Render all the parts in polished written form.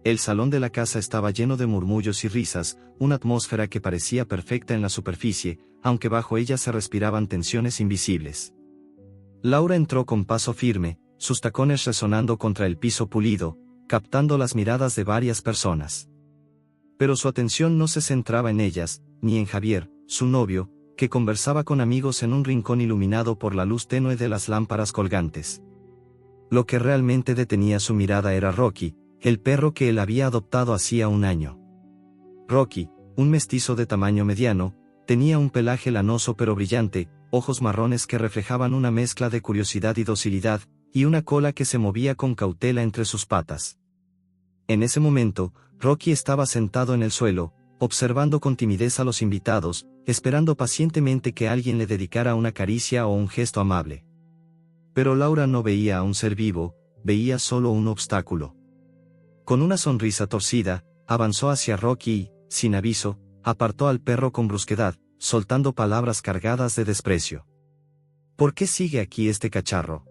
El salón de la casa estaba lleno de murmullos y risas, una atmósfera que parecía perfecta en la superficie, aunque bajo ella se respiraban tensiones invisibles. Laura entró con paso firme, sus tacones resonando contra el piso pulido, captando las miradas de varias personas. Pero su atención no se centraba en ellas, ni en Javier, su novio, que conversaba con amigos en un rincón iluminado por la luz tenue de las lámparas colgantes. Lo que realmente detenía su mirada era Rocky, el perro que él había adoptado hacía un año. Rocky, un mestizo de tamaño mediano, tenía un pelaje lanoso pero brillante, ojos marrones que reflejaban una mezcla de curiosidad y docilidad, y una cola que se movía con cautela entre sus patas. En ese momento, Rocky estaba sentado en el suelo, observando con timidez a los invitados, esperando pacientemente que alguien le dedicara una caricia o un gesto amable. Pero Laura no veía a un ser vivo, veía solo un obstáculo. Con una sonrisa torcida, avanzó hacia Rocky y, sin aviso, apartó al perro con brusquedad, soltando palabras cargadas de desprecio. ¿Por qué sigue aquí este cacharro?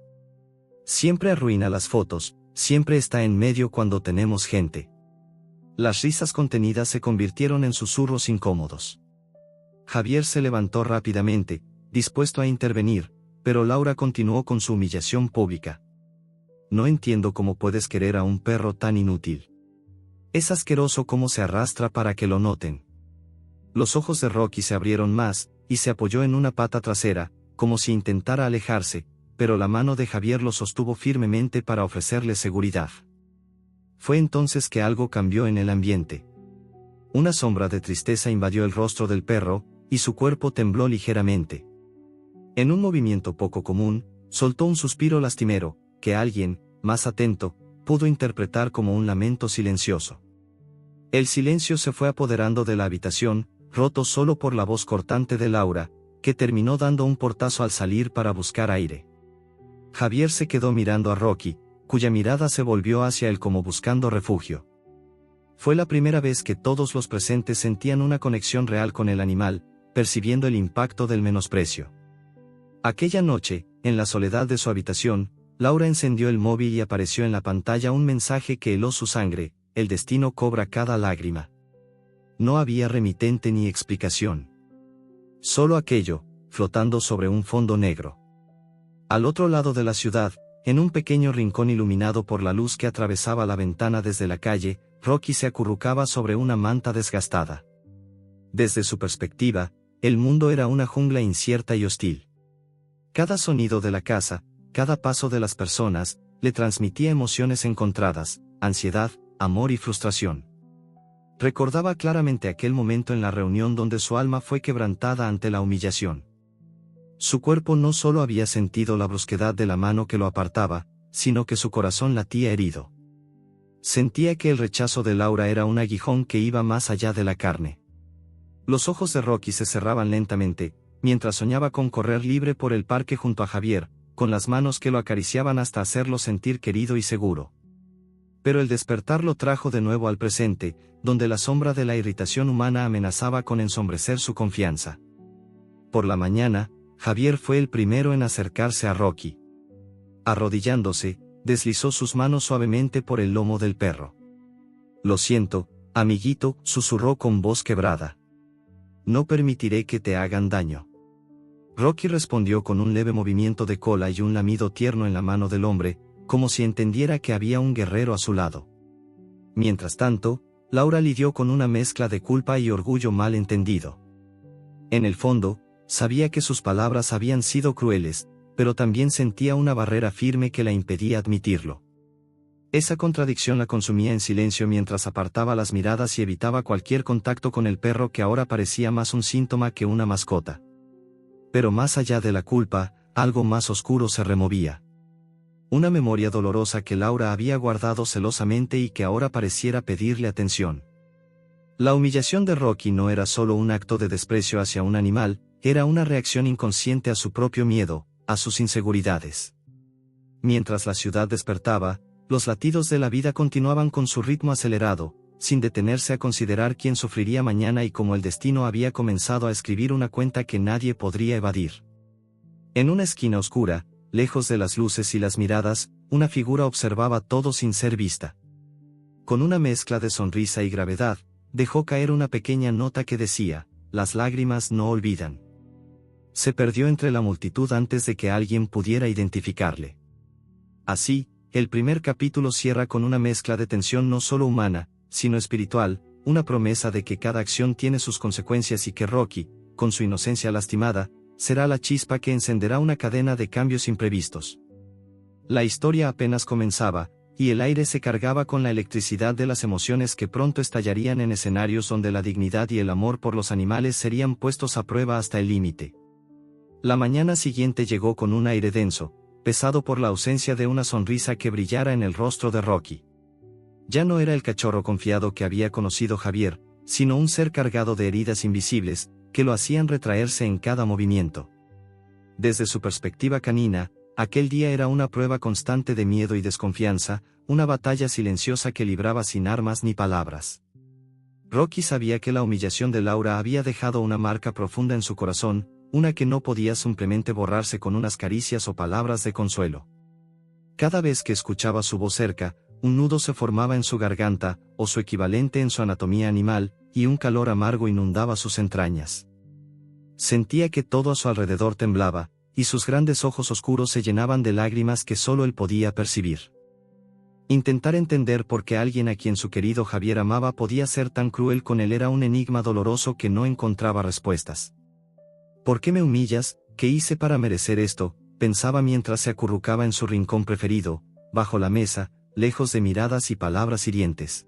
Siempre arruina las fotos, siempre está en medio cuando tenemos gente. Las risas contenidas se convirtieron en susurros incómodos. Javier se levantó rápidamente, dispuesto a intervenir, pero Laura continuó con su humillación pública. No entiendo cómo puedes querer a un perro tan inútil. Es asqueroso cómo se arrastra para que lo noten. Los ojos de Rocky se abrieron más, y se apoyó en una pata trasera, como si intentara alejarse, pero la mano de Javier lo sostuvo firmemente para ofrecerle seguridad. Fue entonces que algo cambió en el ambiente. Una sombra de tristeza invadió el rostro del perro, y su cuerpo tembló ligeramente. En un movimiento poco común, soltó un suspiro lastimero, que alguien, más atento, pudo interpretar como un lamento silencioso. El silencio se fue apoderando de la habitación, roto solo por la voz cortante de Laura, que terminó dando un portazo al salir para buscar aire. Javier se quedó mirando a Rocky, cuya mirada se volvió hacia él como buscando refugio. Fue la primera vez que todos los presentes sentían una conexión real con el animal, percibiendo el impacto del menosprecio. Aquella noche, en la soledad de su habitación, Laura encendió el móvil y apareció en la pantalla un mensaje que heló su sangre: el destino cobra cada lágrima. No había remitente ni explicación. Solo aquello, flotando sobre un fondo negro. Al otro lado de la ciudad, en un pequeño rincón iluminado por la luz que atravesaba la ventana desde la calle, Rocky se acurrucaba sobre una manta desgastada. Desde su perspectiva, el mundo era una jungla incierta y hostil. Cada sonido de la casa, cada paso de las personas, le transmitía emociones encontradas, ansiedad, amor y frustración. Recordaba claramente aquel momento en la reunión donde su alma fue quebrantada ante la humillación. Su cuerpo no solo había sentido la brusquedad de la mano que lo apartaba, sino que su corazón latía herido. Sentía que el rechazo de Laura era un aguijón que iba más allá de la carne. Los ojos de Rocky se cerraban lentamente, mientras soñaba con correr libre por el parque junto a Javier, con las manos que lo acariciaban hasta hacerlo sentir querido y seguro. Pero el despertar lo trajo de nuevo al presente, donde la sombra de la irritación humana amenazaba con ensombrecer su confianza. Por la mañana, Javier fue el primero en acercarse a Rocky. Arrodillándose, deslizó sus manos suavemente por el lomo del perro. «Lo siento, amiguito», susurró con voz quebrada. «No permitiré que te hagan daño». Rocky respondió con un leve movimiento de cola y un lamido tierno en la mano del hombre, como si entendiera que había un guerrero a su lado. Mientras tanto, Laura lidió con una mezcla de culpa y orgullo mal entendido. En el fondo, sabía que sus palabras habían sido crueles, pero también sentía una barrera firme que la impedía admitirlo. Esa contradicción la consumía en silencio mientras apartaba las miradas y evitaba cualquier contacto con el perro que ahora parecía más un síntoma que una mascota. Pero más allá de la culpa, algo más oscuro se removía. Una memoria dolorosa que Laura había guardado celosamente y que ahora pareciera pedirle atención. La humillación de Rocky no era solo un acto de desprecio hacia un animal, era una reacción inconsciente a su propio miedo, a sus inseguridades. Mientras la ciudad despertaba, los latidos de la vida continuaban con su ritmo acelerado, sin detenerse a considerar quién sufriría mañana y cómo el destino había comenzado a escribir una cuenta que nadie podría evadir. En una esquina oscura, lejos de las luces y las miradas, una figura observaba todo sin ser vista. con una mezcla de sonrisa y gravedad, dejó caer una pequeña nota que decía: las lágrimas no olvidan. Se perdió entre la multitud antes de que alguien pudiera identificarle. Así, el primer capítulo cierra con una mezcla de tensión no solo humana, sino espiritual, una promesa de que cada acción tiene sus consecuencias y que Rocky, con su inocencia lastimada, será la chispa que encenderá una cadena de cambios imprevistos. La historia apenas comenzaba, y el aire se cargaba con la electricidad de las emociones que pronto estallarían en escenarios donde la dignidad y el amor por los animales serían puestos a prueba hasta el límite. La mañana siguiente llegó con un aire denso, pesado por la ausencia de una sonrisa que brillara en el rostro de Rocky. Ya no era el cachorro confiado que había conocido Javier, sino un ser cargado de heridas invisibles, que lo hacían retraerse en cada movimiento. Desde su perspectiva canina, aquel día era una prueba constante de miedo y desconfianza, una batalla silenciosa que libraba sin armas ni palabras. Rocky sabía que la humillación de Laura había dejado una marca profunda en su corazón, una que no podía simplemente borrarse con unas caricias o palabras de consuelo. Cada vez que escuchaba su voz cerca, un nudo se formaba en su garganta, o su equivalente en su anatomía animal, y un calor amargo inundaba sus entrañas. Sentía que todo a su alrededor temblaba, y sus grandes ojos oscuros se llenaban de lágrimas que solo él podía percibir. Intentar entender por qué alguien a quien su querido Javier amaba podía ser tan cruel con él era un enigma doloroso que no encontraba respuestas. ¿Por qué me humillas? ¿Qué hice para merecer esto?, pensaba mientras se acurrucaba en su rincón preferido, bajo la mesa, lejos de miradas y palabras hirientes.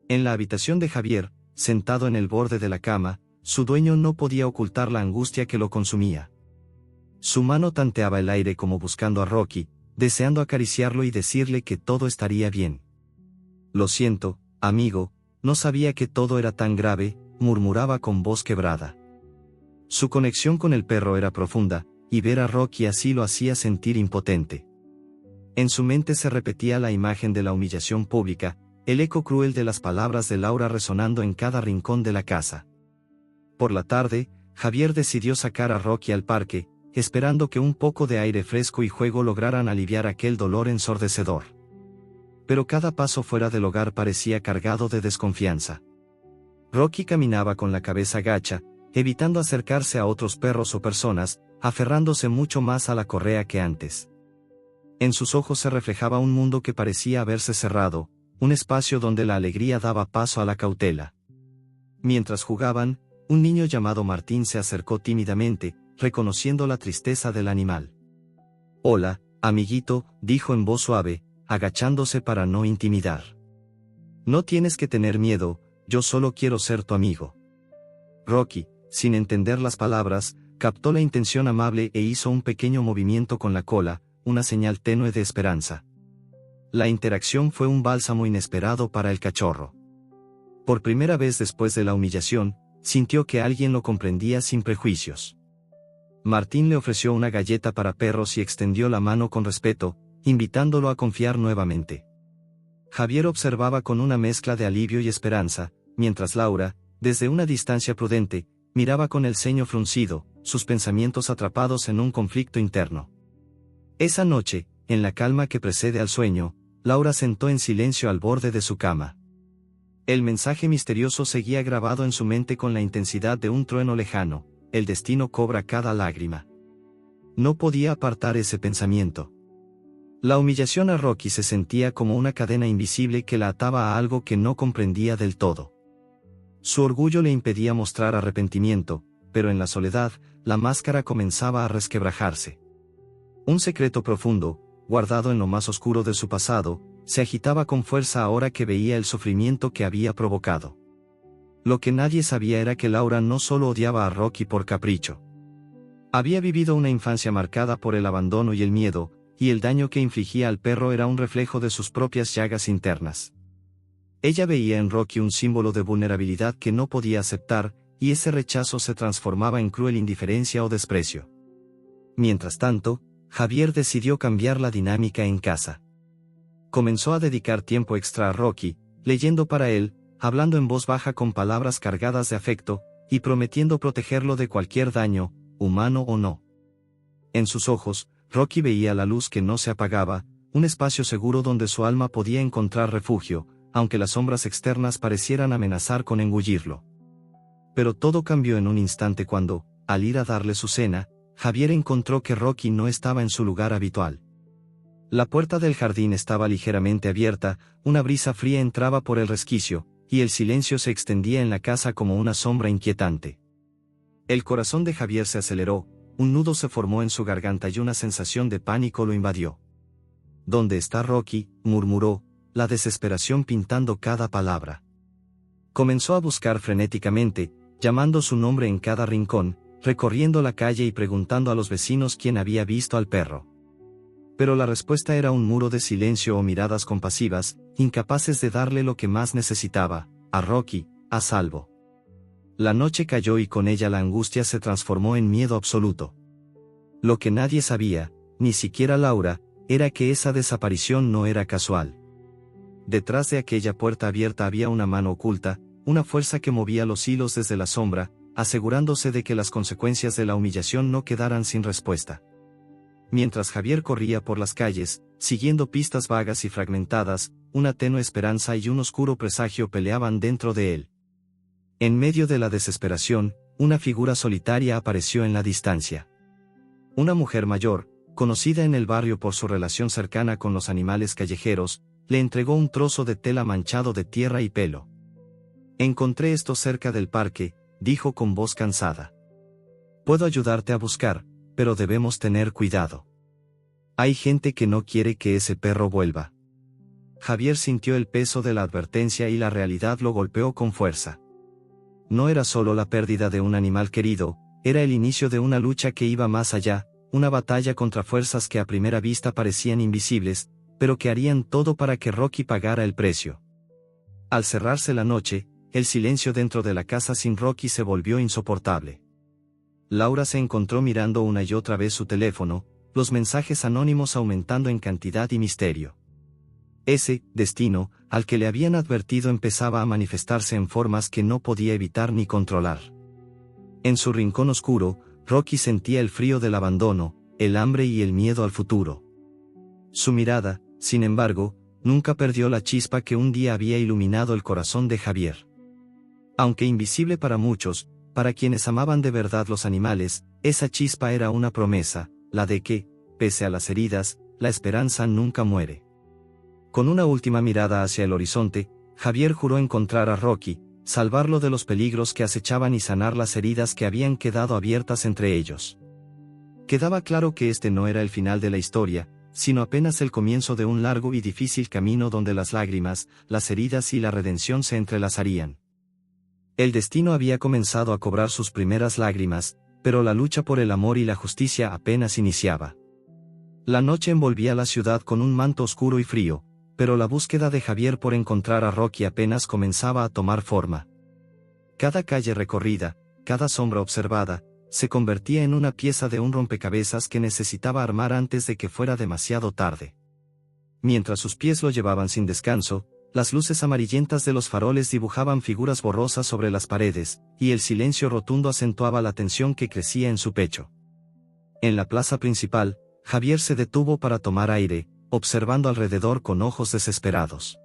En la habitación de Javier, sentado en el borde de la cama, su dueño no podía ocultar la angustia que lo consumía. Su mano tanteaba el aire como buscando a Rocky, deseando acariciarlo y decirle que todo estaría bien. Lo siento, amigo, no sabía que todo era tan grave, murmuraba con voz quebrada. Su conexión con el perro era profunda, y ver a Rocky así lo hacía sentir impotente. En su mente se repetía la imagen de la humillación pública, el eco cruel de las palabras de Laura resonando en cada rincón de la casa. Por la tarde, Javier decidió sacar a Rocky al parque, esperando que un poco de aire fresco y juego lograran aliviar aquel dolor ensordecedor. Pero cada paso fuera del hogar parecía cargado de desconfianza. Rocky caminaba con la cabeza gacha, evitando acercarse a otros perros o personas, aferrándose mucho más a la correa que antes. En sus ojos se reflejaba un mundo que parecía haberse cerrado, un espacio donde la alegría daba paso a la cautela. Mientras jugaban, un niño llamado Martín se acercó tímidamente, reconociendo la tristeza del animal. «Hola, amiguito», dijo en voz suave, agachándose para no intimidar. «No tienes que tener miedo, yo solo quiero ser tu amigo». Rocky, sin entender las palabras, captó la intención amable e hizo un pequeño movimiento con la cola, una señal tenue de esperanza. La interacción fue un bálsamo inesperado para el cachorro. Por primera vez después de la humillación, sintió que alguien lo comprendía sin prejuicios. Martín le ofreció una galleta para perros y extendió la mano con respeto, invitándolo a confiar nuevamente. Javier observaba con una mezcla de alivio y esperanza, mientras Laura, desde una distancia prudente, miraba con el ceño fruncido, sus pensamientos atrapados en un conflicto interno. Esa noche, en la calma que precede al sueño, Laura sentó en silencio al borde de su cama. El mensaje misterioso seguía grabado en su mente con la intensidad de un trueno lejano: el destino cobra cada lágrima. No podía apartar ese pensamiento. La humillación a Rocky se sentía como una cadena invisible que la ataba a algo que no comprendía del todo. Su orgullo le impedía mostrar arrepentimiento, pero en la soledad, la máscara comenzaba a resquebrajarse. Un secreto profundo, guardado en lo más oscuro de su pasado, se agitaba con fuerza ahora que veía el sufrimiento que había provocado. Lo que nadie sabía era que Laura no solo odiaba a Rocky por capricho. Había vivido una infancia marcada por el abandono y el miedo, y el daño que infligía al perro era un reflejo de sus propias llagas internas. Ella veía en Rocky un símbolo de vulnerabilidad que no podía aceptar, y ese rechazo se transformaba en cruel indiferencia o desprecio. Mientras tanto, Javier decidió cambiar la dinámica en casa. Comenzó a dedicar tiempo extra a Rocky, leyendo para él, hablando en voz baja con palabras cargadas de afecto, y prometiendo protegerlo de cualquier daño, humano o no. En sus ojos, Rocky veía la luz que no se apagaba, un espacio seguro donde su alma podía encontrar refugio, aunque las sombras externas parecieran amenazar con engullirlo. Pero todo cambió en un instante cuando, al ir a darle su cena, Javier encontró que Rocky no estaba en su lugar habitual. La puerta del jardín estaba ligeramente abierta, una brisa fría entraba por el resquicio, y el silencio se extendía en la casa como una sombra inquietante. El corazón de Javier se aceleró, un nudo se formó en su garganta y una sensación de pánico lo invadió. ¿Dónde está Rocky?, murmuró, la desesperación pintando cada palabra. Comenzó a buscar frenéticamente, llamando su nombre en cada rincón, recorriendo la calle y preguntando a los vecinos quién había visto al perro. Pero la respuesta era un muro de silencio o miradas compasivas, incapaces de darle lo que más necesitaba, a Rocky, a salvo. La noche cayó y con ella la angustia se transformó en miedo absoluto. Lo que nadie sabía, ni siquiera Laura, era que esa desaparición no era casual. Detrás de aquella puerta abierta había una mano oculta, una fuerza que movía los hilos desde la sombra, asegurándose de que las consecuencias de la humillación no quedaran sin respuesta. Mientras Javier corría por las calles, siguiendo pistas vagas y fragmentadas, una tenue esperanza y un oscuro presagio peleaban dentro de él. En medio de la desesperación, una figura solitaria apareció en la distancia. Una mujer mayor, conocida en el barrio por su relación cercana con los animales callejeros, le entregó un trozo de tela manchado de tierra y pelo. «Encontré esto cerca del parque», dijo con voz cansada. «Puedo ayudarte a buscar, pero debemos tener cuidado. Hay gente que no quiere que ese perro vuelva». Javier sintió el peso de la advertencia y la realidad lo golpeó con fuerza. No era solo la pérdida de un animal querido, era el inicio de una lucha que iba más allá, una batalla contra fuerzas que a primera vista parecían invisibles, pero que harían todo para que Rocky pagara el precio. Al cerrarse la noche, el silencio dentro de la casa sin Rocky se volvió insoportable. Laura se encontró mirando una y otra vez su teléfono, los mensajes anónimos aumentando en cantidad y misterio. Ese destino, al que le habían advertido, empezaba a manifestarse en formas que no podía evitar ni controlar. En su rincón oscuro, Rocky sentía el frío del abandono, el hambre y el miedo al futuro. Su mirada, sin embargo, nunca perdió la chispa que un día había iluminado el corazón de Javier. Aunque invisible para muchos, para quienes amaban de verdad los animales, esa chispa era una promesa, la de que, pese a las heridas, la esperanza nunca muere. Con una última mirada hacia el horizonte, Javier juró encontrar a Rocky, salvarlo de los peligros que acechaban y sanar las heridas que habían quedado abiertas entre ellos. Quedaba claro que este no era el final de la historia, sino apenas el comienzo de un largo y difícil camino donde las lágrimas, las heridas y la redención se entrelazarían. El destino había comenzado a cobrar sus primeras lágrimas, pero la lucha por el amor y la justicia apenas iniciaba. La noche envolvía la ciudad con un manto oscuro y frío, pero la búsqueda de Javier por encontrar a Rocky apenas comenzaba a tomar forma. Cada calle recorrida, cada sombra observada, se convertía en una pieza de un rompecabezas que necesitaba armar antes de que fuera demasiado tarde. Mientras sus pies lo llevaban sin descanso, las luces amarillentas de los faroles dibujaban figuras borrosas sobre las paredes, y el silencio rotundo acentuaba la tensión que crecía en su pecho. En la plaza principal, Javier se detuvo para tomar aire, observando alrededor con ojos desesperados.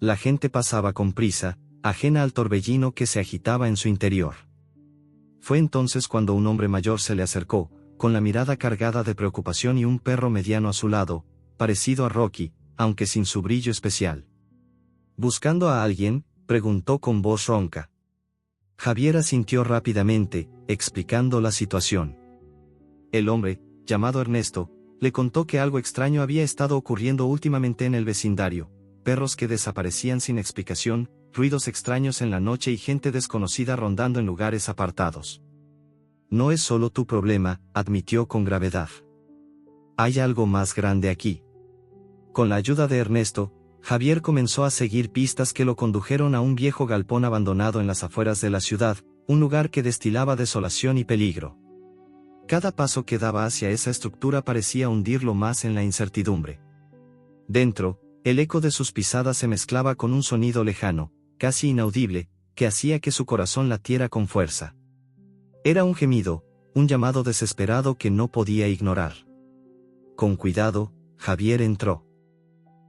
La gente pasaba con prisa, ajena al torbellino que se agitaba en su interior. Fue entonces cuando un hombre mayor se le acercó, con la mirada cargada de preocupación y un perro mediano a su lado, parecido a Rocky, aunque sin su brillo especial. «¿Buscando a alguien?», preguntó con voz ronca. Javier asintió rápidamente, explicando la situación. El hombre, llamado Ernesto, le contó que algo extraño había estado ocurriendo últimamente en el vecindario: perros que desaparecían sin explicación, ruidos extraños en la noche y gente desconocida rondando en lugares apartados. «No es solo tu problema», admitió con gravedad. «Hay algo más grande aquí». Con la ayuda de Ernesto, Javier comenzó a seguir pistas que lo condujeron a un viejo galpón abandonado en las afueras de la ciudad, un lugar que destilaba desolación y peligro. Cada paso que daba hacia esa estructura parecía hundirlo más en la incertidumbre. Dentro, el eco de sus pisadas se mezclaba con un sonido lejano, casi inaudible, que hacía que su corazón latiera con fuerza. Era un gemido, un llamado desesperado que no podía ignorar. Con cuidado, Javier entró.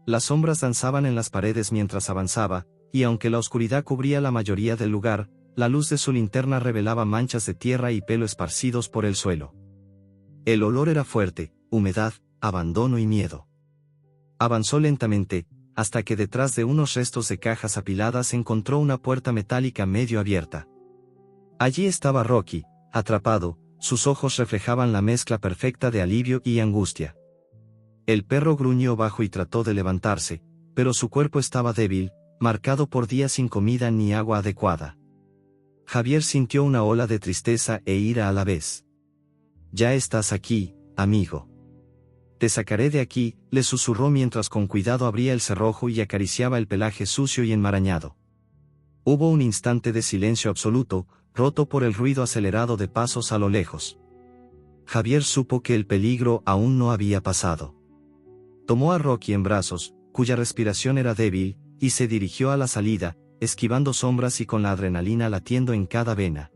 Las sombras danzaban en las paredes mientras avanzaba, y aunque la oscuridad cubría la mayoría del lugar, la luz de su linterna revelaba manchas de tierra y pelo esparcidos por el suelo. El olor era fuerte, humedad, abandono y miedo. Avanzó lentamente, hasta que detrás de unos restos de cajas apiladas encontró una puerta metálica medio abierta. Allí estaba Rocky, atrapado, sus ojos reflejaban la mezcla perfecta de alivio y angustia. El perro gruñó bajo y trató de levantarse, pero su cuerpo estaba débil, marcado por días sin comida ni agua adecuada. Javier sintió una ola de tristeza e ira a la vez. «Ya estás aquí, amigo. Te sacaré de aquí», le susurró mientras con cuidado abría el cerrojo y acariciaba el pelaje sucio y enmarañado. Hubo un instante de silencio absoluto, roto por el ruido acelerado de pasos a lo lejos. Javier supo que el peligro aún no había pasado. Tomó a Rocky en brazos, cuya respiración era débil, y se dirigió a la salida, esquivando sombras y con la adrenalina latiendo en cada vena.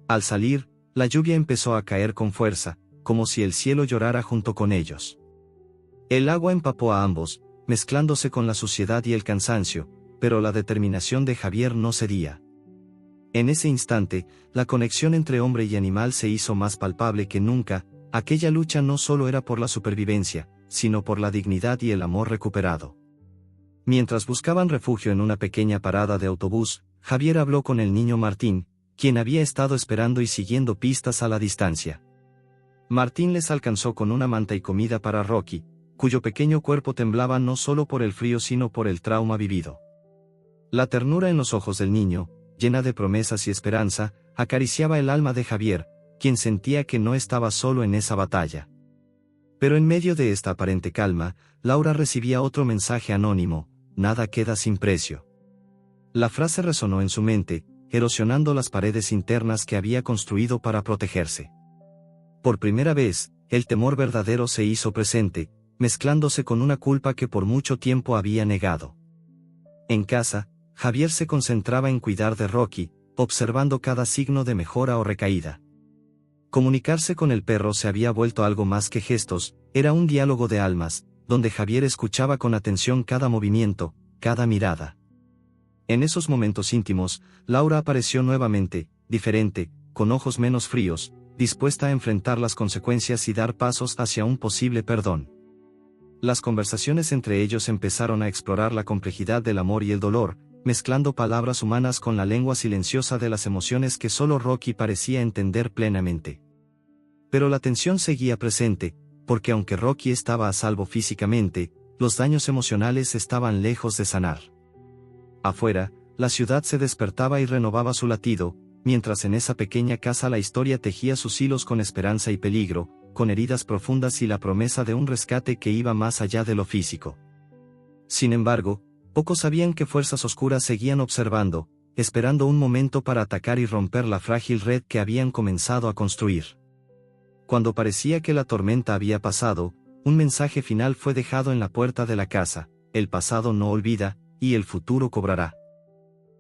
Al salir, la lluvia empezó a caer con fuerza, como si el cielo llorara junto con ellos. El agua empapó a ambos, mezclándose con la suciedad y el cansancio, pero la determinación de Javier no cedía. En ese instante, la conexión entre hombre y animal se hizo más palpable que nunca. Aquella lucha no solo era por la supervivencia, sino por la dignidad y el amor recuperado. Mientras buscaban refugio en una pequeña parada de autobús, Javier habló con el niño Martín, quien había estado esperando y siguiendo pistas a la distancia. Martín les alcanzó con una manta y comida para Rocky, cuyo pequeño cuerpo temblaba no solo por el frío sino por el trauma vivido. La ternura en los ojos del niño, llena de promesas y esperanza, acariciaba el alma de Javier, quien sentía que no estaba solo en esa batalla. Pero en medio de esta aparente calma, Laura recibía otro mensaje anónimo: «Nada queda sin precio». La frase resonó en su mente, erosionando las paredes internas que había construido para protegerse. Por primera vez, el temor verdadero se hizo presente, mezclándose con una culpa que por mucho tiempo había negado. En casa, Javier se concentraba en cuidar de Rocky, observando cada signo de mejora o recaída. Comunicarse con el perro se había vuelto algo más que gestos, era un diálogo de almas, donde Javier escuchaba con atención cada movimiento, cada mirada. En esos momentos íntimos, Laura apareció nuevamente, diferente, con ojos menos fríos, dispuesta a enfrentar las consecuencias y dar pasos hacia un posible perdón. Las conversaciones entre ellos empezaron a explorar la complejidad del amor y el dolor, mezclando palabras humanas con la lengua silenciosa de las emociones que solo Rocky parecía entender plenamente. Pero la tensión seguía presente, porque aunque Rocky estaba a salvo físicamente, los daños emocionales estaban lejos de sanar. Afuera, la ciudad se despertaba y renovaba su latido, mientras en esa pequeña casa la historia tejía sus hilos con esperanza y peligro, con heridas profundas y la promesa de un rescate que iba más allá de lo físico. Sin embargo, pocos sabían que fuerzas oscuras seguían observando, esperando un momento para atacar y romper la frágil red que habían comenzado a construir. Cuando parecía que la tormenta había pasado, un mensaje final fue dejado en la puerta de la casa: «El pasado no olvida, y el futuro cobrará».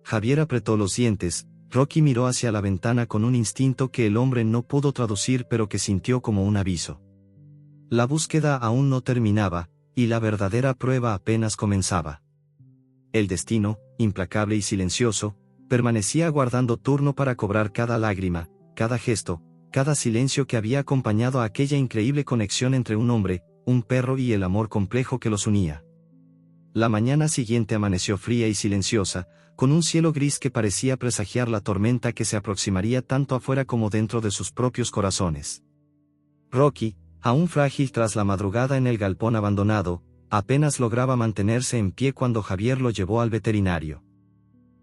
Javier apretó los dientes. Rocky miró hacia la ventana con un instinto que el hombre no pudo traducir pero que sintió como un aviso. La búsqueda aún no terminaba, y la verdadera prueba apenas comenzaba. El destino, implacable y silencioso, permanecía aguardando turno para cobrar cada lágrima, cada gesto, cada silencio que había acompañado a aquella increíble conexión entre un hombre, un perro y el amor complejo que los unía. La mañana siguiente amaneció fría y silenciosa, con un cielo gris que parecía presagiar la tormenta que se aproximaría tanto afuera como dentro de sus propios corazones. Rocky, aún frágil tras la madrugada en el galpón abandonado, apenas lograba mantenerse en pie cuando Javier lo llevó al veterinario.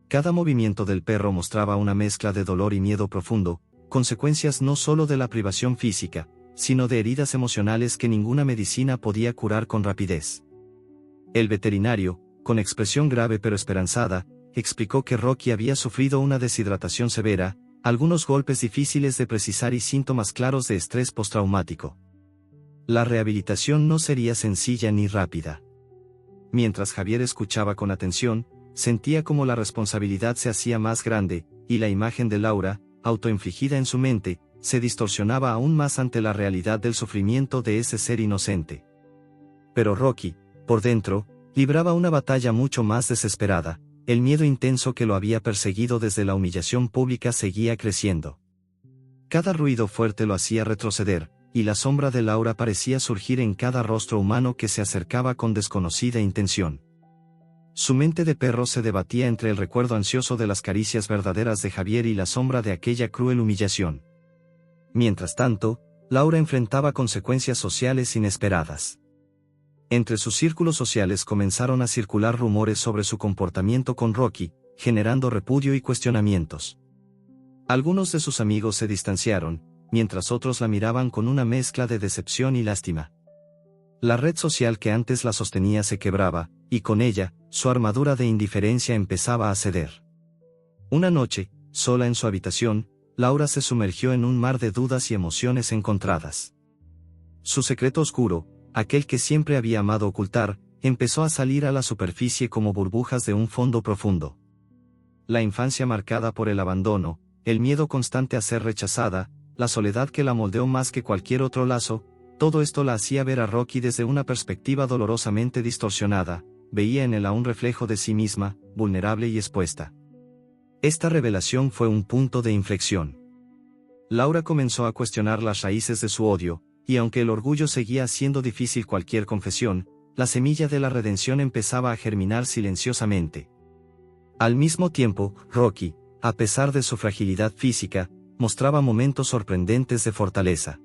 Cada movimiento del perro mostraba una mezcla de dolor y miedo profundo, consecuencias no solo de la privación física, sino de heridas emocionales que ninguna medicina podía curar con rapidez. El veterinario, con expresión grave pero esperanzada, explicó que Rocky había sufrido una deshidratación severa, algunos golpes difíciles de precisar y síntomas claros de estrés postraumático. La rehabilitación no sería sencilla ni rápida. Mientras Javier escuchaba con atención, sentía como la responsabilidad se hacía más grande, y la imagen de Laura, autoinfligida en su mente, se distorsionaba aún más ante la realidad del sufrimiento de ese ser inocente. Pero Rocky, por dentro, libraba una batalla mucho más desesperada. El miedo intenso que lo había perseguido desde la humillación pública seguía creciendo. Cada ruido fuerte lo hacía retroceder, y la sombra de Laura parecía surgir en cada rostro humano que se acercaba con desconocida intención. Su mente de perro se debatía entre el recuerdo ansioso de las caricias verdaderas de Javier y la sombra de aquella cruel humillación. Mientras tanto, Laura enfrentaba consecuencias sociales inesperadas. Entre sus círculos sociales comenzaron a circular rumores sobre su comportamiento con Rocky, generando repudio y cuestionamientos. Algunos de sus amigos se distanciaron, mientras otros la miraban con una mezcla de decepción y lástima. La red social que antes la sostenía se quebraba, y con ella, su armadura de indiferencia empezaba a ceder. Una noche, sola en su habitación, Laura se sumergió en un mar de dudas y emociones encontradas. Su secreto oscuro, aquel que siempre había amado ocultar, empezó a salir a la superficie como burbujas de un fondo profundo. La infancia marcada por el abandono, el miedo constante a ser rechazada, la soledad que la moldeó más que cualquier otro lazo, todo esto la hacía ver a Rocky desde una perspectiva dolorosamente distorsionada. Veía en él a un reflejo de sí misma, vulnerable y expuesta. Esta revelación fue un punto de inflexión. Laura comenzó a cuestionar las raíces de su odio, y aunque el orgullo seguía haciendo difícil cualquier confesión, la semilla de la redención empezaba a germinar silenciosamente. Al mismo tiempo, Rocky, a pesar de su fragilidad física, mostraba momentos sorprendentes de fortaleza.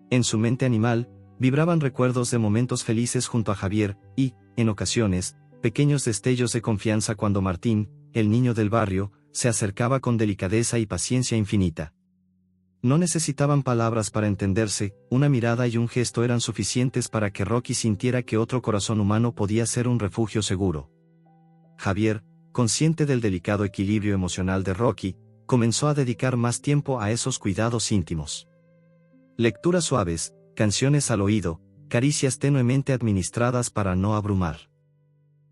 En su mente animal, vibraban recuerdos de momentos felices junto a Javier, y, en ocasiones, pequeños destellos de confianza cuando Martín, el niño del barrio, se acercaba con delicadeza y paciencia infinita. No necesitaban palabras para entenderse, una mirada y un gesto eran suficientes para que Rocky sintiera que otro corazón humano podía ser un refugio seguro. Javier, consciente del delicado equilibrio emocional de Rocky, comenzó a dedicar más tiempo a esos cuidados íntimos. Lecturas suaves, canciones al oído, caricias tenuemente administradas para no abrumar.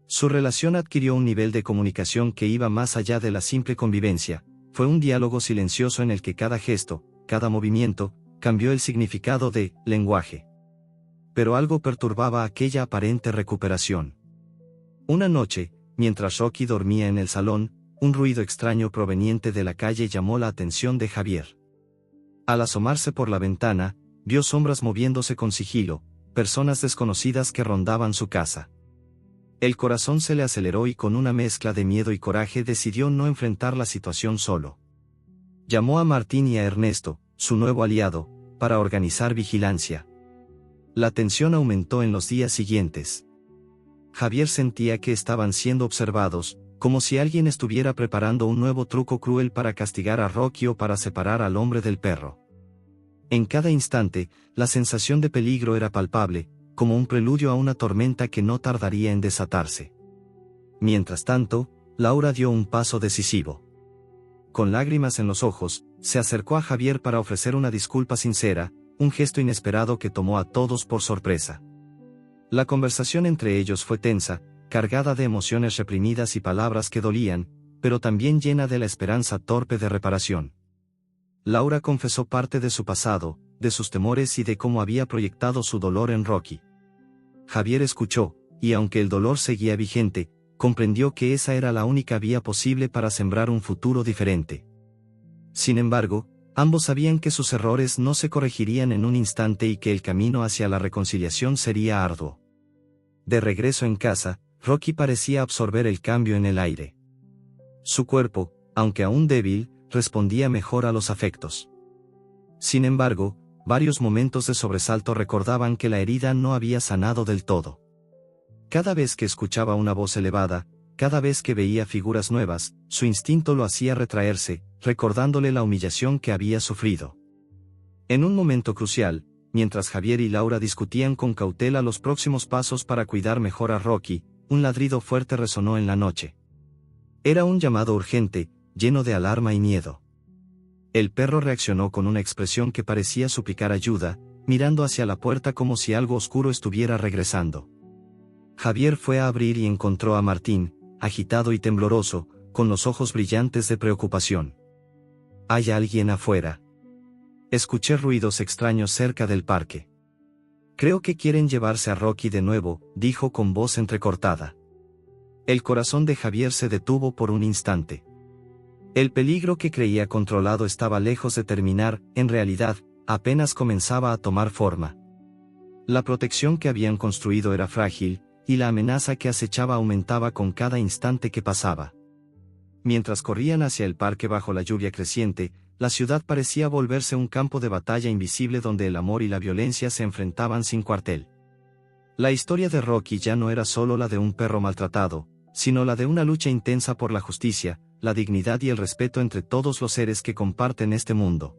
Su relación adquirió un nivel de comunicación que iba más allá de la simple convivencia. Fue un diálogo silencioso en el que cada gesto, cada movimiento, cambió el significado de lenguaje. Pero algo perturbaba aquella aparente recuperación. Una noche, mientras Rocky dormía en el salón, un ruido extraño proveniente de la calle llamó la atención de Javier. Al asomarse por la ventana, vio sombras moviéndose con sigilo, personas desconocidas que rondaban su casa. El corazón se le aceleró y con una mezcla de miedo y coraje decidió no enfrentar la situación solo. Llamó a Martín y a Ernesto, su nuevo aliado, para organizar vigilancia. La tensión aumentó en los días siguientes. Javier sentía que estaban siendo observados, como si alguien estuviera preparando un nuevo truco cruel para castigar a Rocky o para separar al hombre del perro. En cada instante, la sensación de peligro era palpable, como un preludio a una tormenta que no tardaría en desatarse. Mientras tanto, Laura dio un paso decisivo. Con lágrimas en los ojos, se acercó a Javier para ofrecer una disculpa sincera, un gesto inesperado que tomó a todos por sorpresa. La conversación entre ellos fue tensa, cargada de emociones reprimidas y palabras que dolían, pero también llena de la esperanza torpe de reparación. Laura confesó parte de su pasado, de sus temores y de cómo había proyectado su dolor en Rocky. Javier escuchó, y aunque el dolor seguía vigente, comprendió que esa era la única vía posible para sembrar un futuro diferente. Sin embargo, ambos sabían que sus errores no se corregirían en un instante y que el camino hacia la reconciliación sería arduo. De regreso en casa, Rocky parecía absorber el cambio en el aire. Su cuerpo, aunque aún débil, respondía mejor a los afectos. Sin embargo, varios momentos de sobresalto recordaban que la herida no había sanado del todo. Cada vez que escuchaba una voz elevada, cada vez que veía figuras nuevas, su instinto lo hacía retraerse, recordándole la humillación que había sufrido. En un momento crucial, mientras Javier y Laura discutían con cautela los próximos pasos para cuidar mejor a Rocky, un ladrido fuerte resonó en la noche. Era un llamado urgente, lleno de alarma y miedo. El perro reaccionó con una expresión que parecía suplicar ayuda, mirando hacia la puerta como si algo oscuro estuviera regresando. Javier fue a abrir y encontró a Martín, agitado y tembloroso, con los ojos brillantes de preocupación. ¿Hay alguien afuera? Escuché ruidos extraños cerca del parque. Creo que quieren llevarse a Rocky de nuevo, dijo con voz entrecortada. El corazón de Javier se detuvo por un instante. El peligro que creía controlado estaba lejos de terminar, en realidad, apenas comenzaba a tomar forma. La protección que habían construido era frágil, y la amenaza que acechaba aumentaba con cada instante que pasaba. Mientras corrían hacia el parque bajo la lluvia creciente, la ciudad parecía volverse un campo de batalla invisible donde el amor y la violencia se enfrentaban sin cuartel. La historia de Rocky ya no era solo la de un perro maltratado, sino la de una lucha intensa por la justicia, la dignidad y el respeto entre todos los seres que comparten este mundo.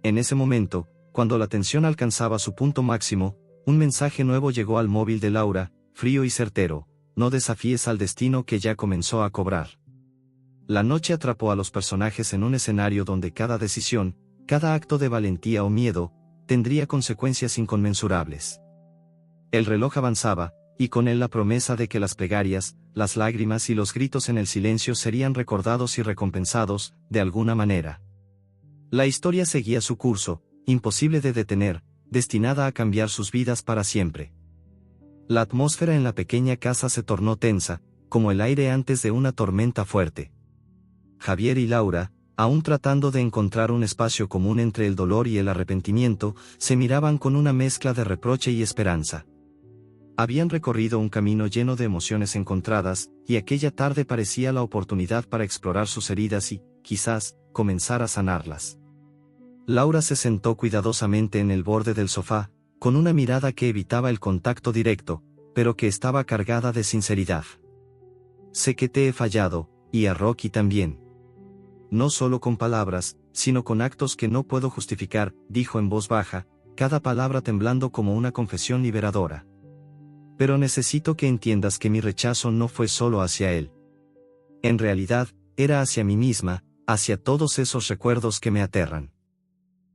En ese momento, cuando la tensión alcanzaba su punto máximo, un mensaje nuevo llegó al móvil de Laura, frío y certero: no desafíes al destino que ya comenzó a cobrar. La noche atrapó a los personajes en un escenario donde cada decisión, cada acto de valentía o miedo, tendría consecuencias inconmensurables. El reloj avanzaba, y con él la promesa de que las plegarias, las lágrimas y los gritos en el silencio serían recordados y recompensados, de alguna manera. La historia seguía su curso, imposible de detener, destinada a cambiar sus vidas para siempre. La atmósfera en la pequeña casa se tornó tensa, como el aire antes de una tormenta fuerte. Javier y Laura, aún tratando de encontrar un espacio común entre el dolor y el arrepentimiento, se miraban con una mezcla de reproche y esperanza. Habían recorrido un camino lleno de emociones encontradas, y aquella tarde parecía la oportunidad para explorar sus heridas y, quizás, comenzar a sanarlas. Laura se sentó cuidadosamente en el borde del sofá, con una mirada que evitaba el contacto directo, pero que estaba cargada de sinceridad. Sé que te he fallado, y a Rocky también. No solo con palabras, sino con actos que no puedo justificar, dijo en voz baja, cada palabra temblando como una confesión liberadora. Pero necesito que entiendas que mi rechazo no fue solo hacia él. En realidad, era hacia mí misma, hacia todos esos recuerdos que me aterran.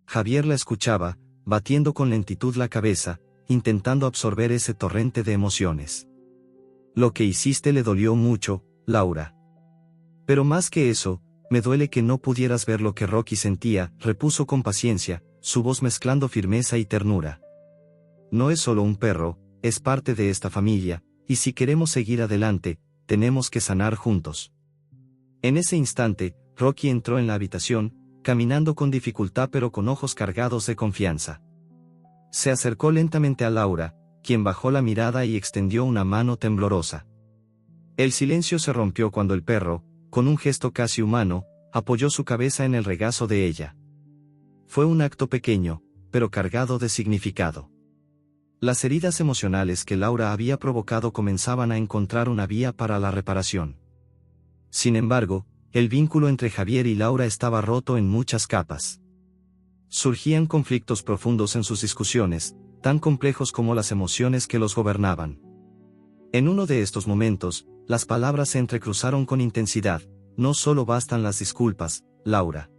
Javier la escuchaba, batiendo con lentitud la cabeza, intentando absorber ese torrente de emociones. Lo que hiciste le dolió mucho, Laura. Pero más que eso, me duele que no pudieras ver lo que Rocky sentía, repuso con paciencia, su voz mezclando firmeza y ternura. No es solo un perro, es parte de esta familia, y si queremos seguir adelante, tenemos que sanar juntos. En ese instante, Rocky entró en la habitación, caminando con dificultad pero con ojos cargados de confianza. Se acercó lentamente a Laura, quien bajó la mirada y extendió una mano temblorosa. El silencio se rompió cuando el perro, con un gesto casi humano, apoyó su cabeza en el regazo de ella. Fue un acto pequeño, pero cargado de significado. Las heridas emocionales que Laura había provocado comenzaban a encontrar una vía para la reparación. Sin embargo, el vínculo entre Javier y Laura estaba roto en muchas capas. Surgían conflictos profundos en sus discusiones, tan complejos como las emociones que los gobernaban. En uno de estos momentos, las palabras se entrecruzaron con intensidad: no solo bastan las disculpas, Laura.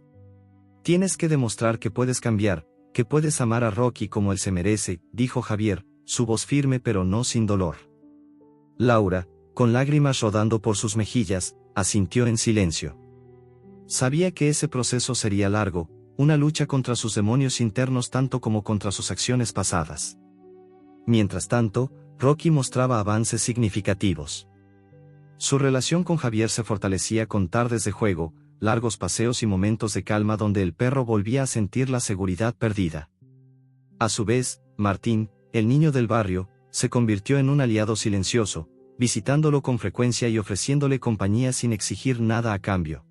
Tienes que demostrar que puedes cambiar, que puedes amar a Rocky como él se merece, dijo Javier, su voz firme pero no sin dolor. Laura, con lágrimas rodando por sus mejillas, asintió en silencio. Sabía que ese proceso sería largo, una lucha contra sus demonios internos tanto como contra sus acciones pasadas. Mientras tanto, Rocky mostraba avances significativos. Su relación con Javier se fortalecía con tardes de juego, largos paseos y momentos de calma donde el perro volvía a sentir la seguridad perdida. A su vez, Martín, el niño del barrio, se convirtió en un aliado silencioso, visitándolo con frecuencia y ofreciéndole compañía sin exigir nada a cambio.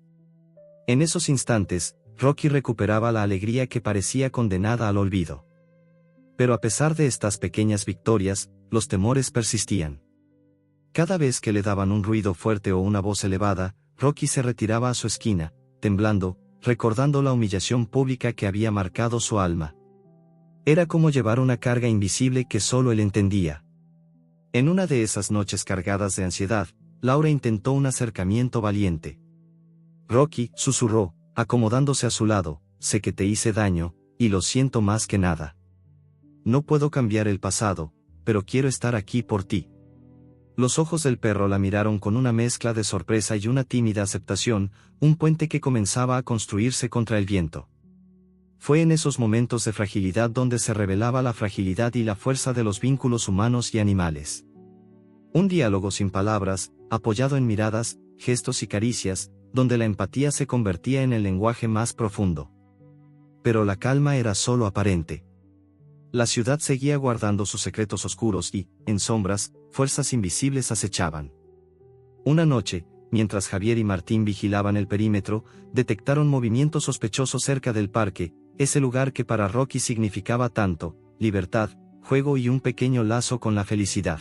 En esos instantes, Rocky recuperaba la alegría que parecía condenada al olvido. Pero a pesar de estas pequeñas victorias, los temores persistían. Cada vez que le daban un ruido fuerte o una voz elevada, Rocky se retiraba a su esquina, temblando, recordando la humillación pública que había marcado su alma. Era como llevar una carga invisible que solo él entendía. En una de esas noches cargadas de ansiedad, Laura intentó un acercamiento valiente. Rocky, susurró, acomodándose a su lado, sé que te hice daño, y lo siento más que nada. No puedo cambiar el pasado, pero quiero estar aquí por ti. Los ojos del perro la miraron con una mezcla de sorpresa y una tímida aceptación, un puente que comenzaba a construirse contra el viento. Fue en esos momentos de fragilidad donde se revelaba la fragilidad y la fuerza de los vínculos humanos y animales. Un diálogo sin palabras, apoyado en miradas, gestos y caricias, donde la empatía se convertía en el lenguaje más profundo. Pero la calma era solo aparente. La ciudad seguía guardando sus secretos oscuros y, en sombras, fuerzas invisibles acechaban. Una noche, mientras Javier y Martín vigilaban el perímetro, detectaron movimientos sospechosos cerca del parque, ese lugar que para Rocky significaba tanto, libertad, juego y un pequeño lazo con la felicidad.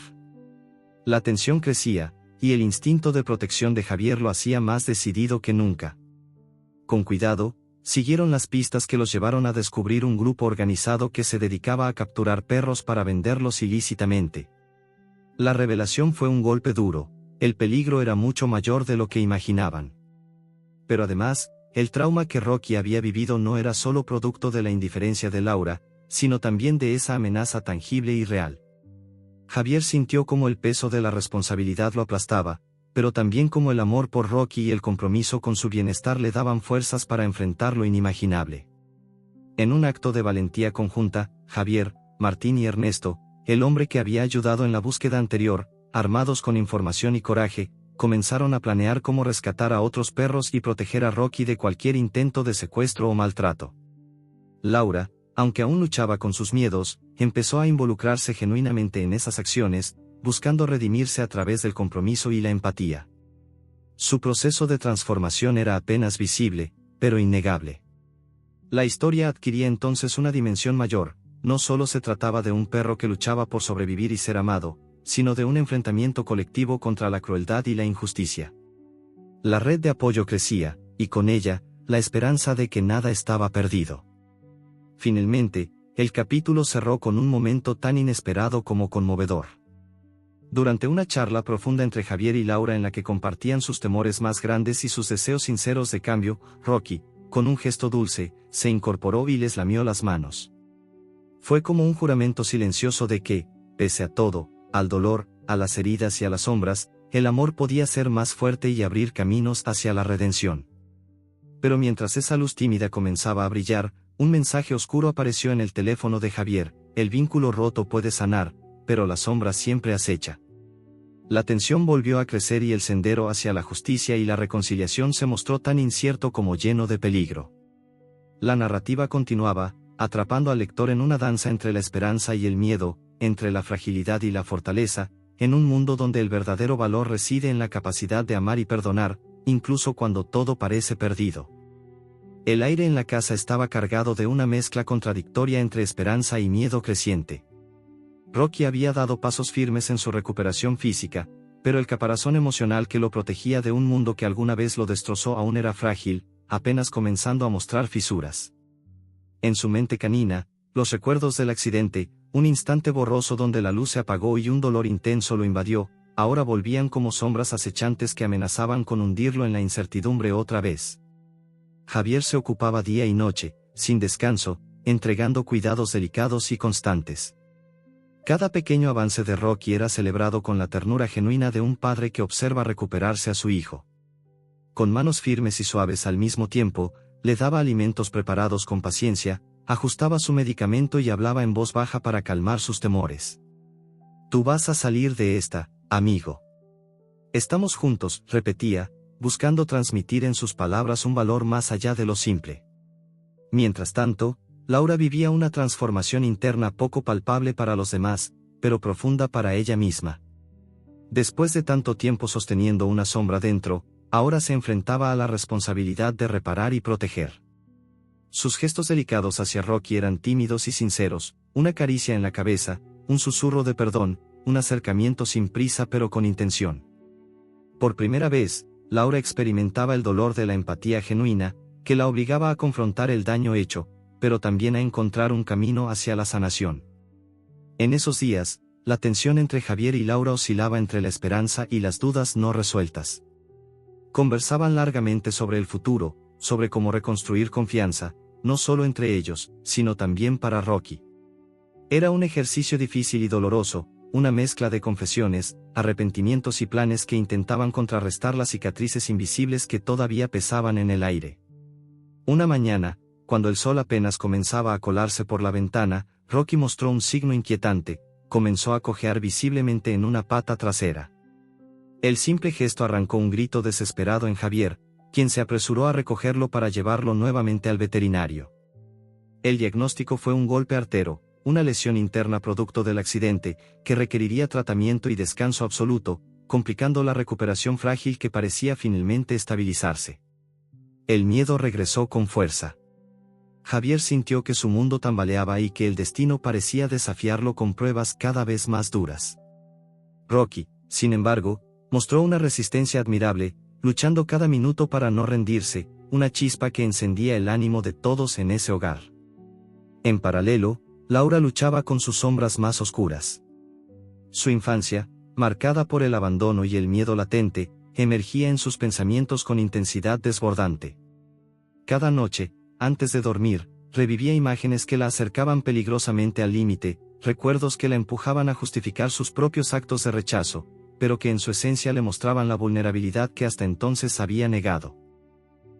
La tensión crecía, y el instinto de protección de Javier lo hacía más decidido que nunca. Con cuidado, siguieron las pistas que los llevaron a descubrir un grupo organizado que se dedicaba a capturar perros para venderlos ilícitamente. La revelación fue un golpe duro, el peligro era mucho mayor de lo que imaginaban. Pero además, el trauma que Rocky había vivido no era solo producto de la indiferencia de Laura, sino también de esa amenaza tangible y real. Javier sintió cómo el peso de la responsabilidad lo aplastaba, pero también cómo el amor por Rocky y el compromiso con su bienestar le daban fuerzas para enfrentar lo inimaginable. En un acto de valentía conjunta, Javier, Martín y Ernesto, el hombre que había ayudado en la búsqueda anterior, armados con información y coraje, comenzaron a planear cómo rescatar a otros perros y proteger a Rocky de cualquier intento de secuestro o maltrato. Laura, aunque aún luchaba con sus miedos, empezó a involucrarse genuinamente en esas acciones, buscando redimirse a través del compromiso y la empatía. Su proceso de transformación era apenas visible, pero innegable. La historia adquiría entonces una dimensión mayor, no solo se trataba de un perro que luchaba por sobrevivir y ser amado, sino de un enfrentamiento colectivo contra la crueldad y la injusticia. La red de apoyo crecía, y con ella, la esperanza de que nada estaba perdido. Finalmente, el capítulo cerró con un momento tan inesperado como conmovedor. Durante una charla profunda entre Javier y Laura en la que compartían sus temores más grandes y sus deseos sinceros de cambio, Rocky, con un gesto dulce, se incorporó y les lamió las manos. Fue como un juramento silencioso de que, pese a todo, al dolor, a las heridas y a las sombras, el amor podía ser más fuerte y abrir caminos hacia la redención. Pero mientras esa luz tímida comenzaba a brillar, un mensaje oscuro apareció en el teléfono de Javier: el vínculo roto puede sanar, pero la sombra siempre acecha. La tensión volvió a crecer y el sendero hacia la justicia y la reconciliación se mostró tan incierto como lleno de peligro. La narrativa continuaba, atrapando al lector en una danza entre la esperanza y el miedo, entre la fragilidad y la fortaleza, en un mundo donde el verdadero valor reside en la capacidad de amar y perdonar, incluso cuando todo parece perdido. El aire en la casa estaba cargado de una mezcla contradictoria entre esperanza y miedo creciente. Rocky había dado pasos firmes en su recuperación física, pero el caparazón emocional que lo protegía de un mundo que alguna vez lo destrozó aún era frágil, apenas comenzando a mostrar fisuras. En su mente canina, los recuerdos del accidente, un instante borroso donde la luz se apagó y un dolor intenso lo invadió, ahora volvían como sombras acechantes que amenazaban con hundirlo en la incertidumbre otra vez. Javier se ocupaba día y noche, sin descanso, entregando cuidados delicados y constantes. Cada pequeño avance de Rocky era celebrado con la ternura genuina de un padre que observa recuperarse a su hijo. Con manos firmes y suaves al mismo tiempo, le daba alimentos preparados con paciencia, ajustaba su medicamento y hablaba en voz baja para calmar sus temores. «Tú vas a salir de esta, amigo. Estamos juntos», repetía, buscando transmitir en sus palabras un valor más allá de lo simple. Mientras tanto, Laura vivía una transformación interna poco palpable para los demás, pero profunda para ella misma. Después de tanto tiempo sosteniendo una sombra dentro, ahora se enfrentaba a la responsabilidad de reparar y proteger. Sus gestos delicados hacia Rocky eran tímidos y sinceros, una caricia en la cabeza, un susurro de perdón, un acercamiento sin prisa pero con intención. Por primera vez, Laura experimentaba el dolor de la empatía genuina, que la obligaba a confrontar el daño hecho, pero también a encontrar un camino hacia la sanación. En esos días, la tensión entre Javier y Laura oscilaba entre la esperanza y las dudas no resueltas. Conversaban largamente sobre el futuro, sobre cómo reconstruir confianza, no solo entre ellos, sino también para Rocky. Era un ejercicio difícil y doloroso, una mezcla de confesiones, arrepentimientos y planes que intentaban contrarrestar las cicatrices invisibles que todavía pesaban en el aire. Una mañana, cuando el sol apenas comenzaba a colarse por la ventana, Rocky mostró un signo inquietante, comenzó a cojear visiblemente en una pata trasera. El simple gesto arrancó un grito desesperado en Javier, quien se apresuró a recogerlo para llevarlo nuevamente al veterinario. El diagnóstico fue un golpe artero, una lesión interna producto del accidente, que requeriría tratamiento y descanso absoluto, complicando la recuperación frágil que parecía finalmente estabilizarse. El miedo regresó con fuerza. Javier sintió que su mundo tambaleaba y que el destino parecía desafiarlo con pruebas cada vez más duras. Rocky, sin embargo, mostró una resistencia admirable, luchando cada minuto para no rendirse, una chispa que encendía el ánimo de todos en ese hogar. En paralelo, Laura luchaba con sus sombras más oscuras. Su infancia, marcada por el abandono y el miedo latente, emergía en sus pensamientos con intensidad desbordante. Cada noche, antes de dormir, revivía imágenes que la acercaban peligrosamente al límite, recuerdos que la empujaban a justificar sus propios actos de rechazo, pero que en su esencia le mostraban la vulnerabilidad que hasta entonces había negado.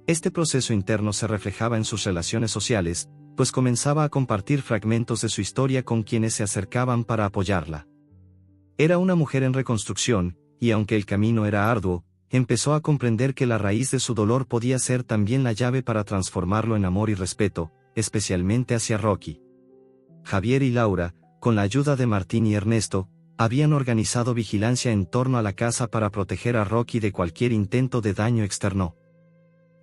Este proceso interno se reflejaba en sus relaciones sociales, pues comenzaba a compartir fragmentos de su historia con quienes se acercaban para apoyarla. Era una mujer en reconstrucción, y aunque el camino era arduo, empezó a comprender que la raíz de su dolor podía ser también la llave para transformarlo en amor y respeto, especialmente hacia Rocky. Javier y Laura, con la ayuda de Martín y Ernesto, habían organizado vigilancia en torno a la casa para proteger a Rocky de cualquier intento de daño externo.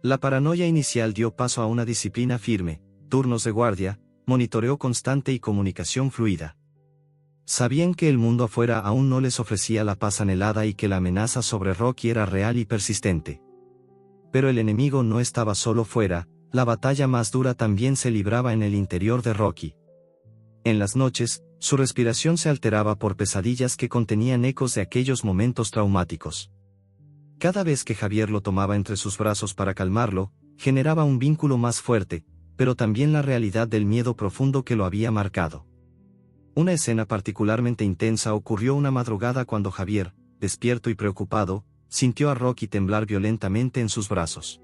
La paranoia inicial dio paso a una disciplina firme, turnos de guardia, monitoreo constante y comunicación fluida. Sabían que el mundo afuera aún no les ofrecía la paz anhelada y que la amenaza sobre Rocky era real y persistente. Pero el enemigo no estaba solo fuera, la batalla más dura también se libraba en el interior de Rocky. En las noches, su respiración se alteraba por pesadillas que contenían ecos de aquellos momentos traumáticos. Cada vez que Javier lo tomaba entre sus brazos para calmarlo, generaba un vínculo más fuerte, pero también la realidad del miedo profundo que lo había marcado. Una escena particularmente intensa ocurrió una madrugada cuando Javier, despierto y preocupado, sintió a Rocky temblar violentamente en sus brazos.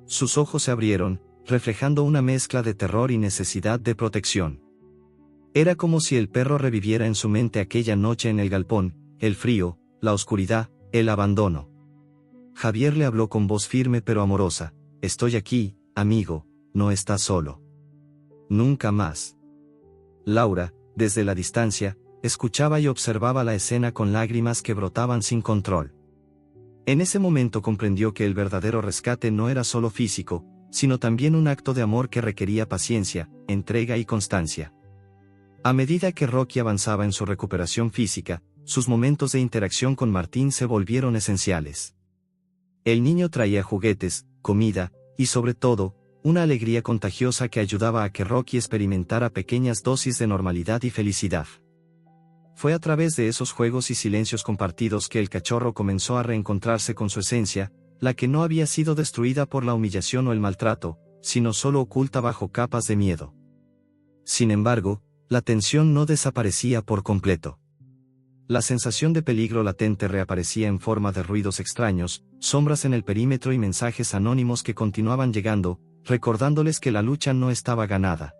Sus ojos se abrieron, reflejando una mezcla de terror y necesidad de protección. Era como si el perro reviviera en su mente aquella noche en el galpón, el frío, la oscuridad, el abandono. Javier le habló con voz firme pero amorosa: «Estoy aquí, amigo, no estás solo. Nunca más». Laura, desde la distancia, escuchaba y observaba la escena con lágrimas que brotaban sin control. En ese momento comprendió que el verdadero rescate no era solo físico, sino también un acto de amor que requería paciencia, entrega y constancia. A medida que Rocky avanzaba en su recuperación física, sus momentos de interacción con Martín se volvieron esenciales. El niño traía juguetes, comida, y sobre todo, una alegría contagiosa que ayudaba a que Rocky experimentara pequeñas dosis de normalidad y felicidad. Fue a través de esos juegos y silencios compartidos que el cachorro comenzó a reencontrarse con su esencia, la que no había sido destruida por la humillación o el maltrato, sino solo oculta bajo capas de miedo. Sin embargo, la tensión no desaparecía por completo. La sensación de peligro latente reaparecía en forma de ruidos extraños, sombras en el perímetro y mensajes anónimos que continuaban llegando, recordándoles que la lucha no estaba ganada.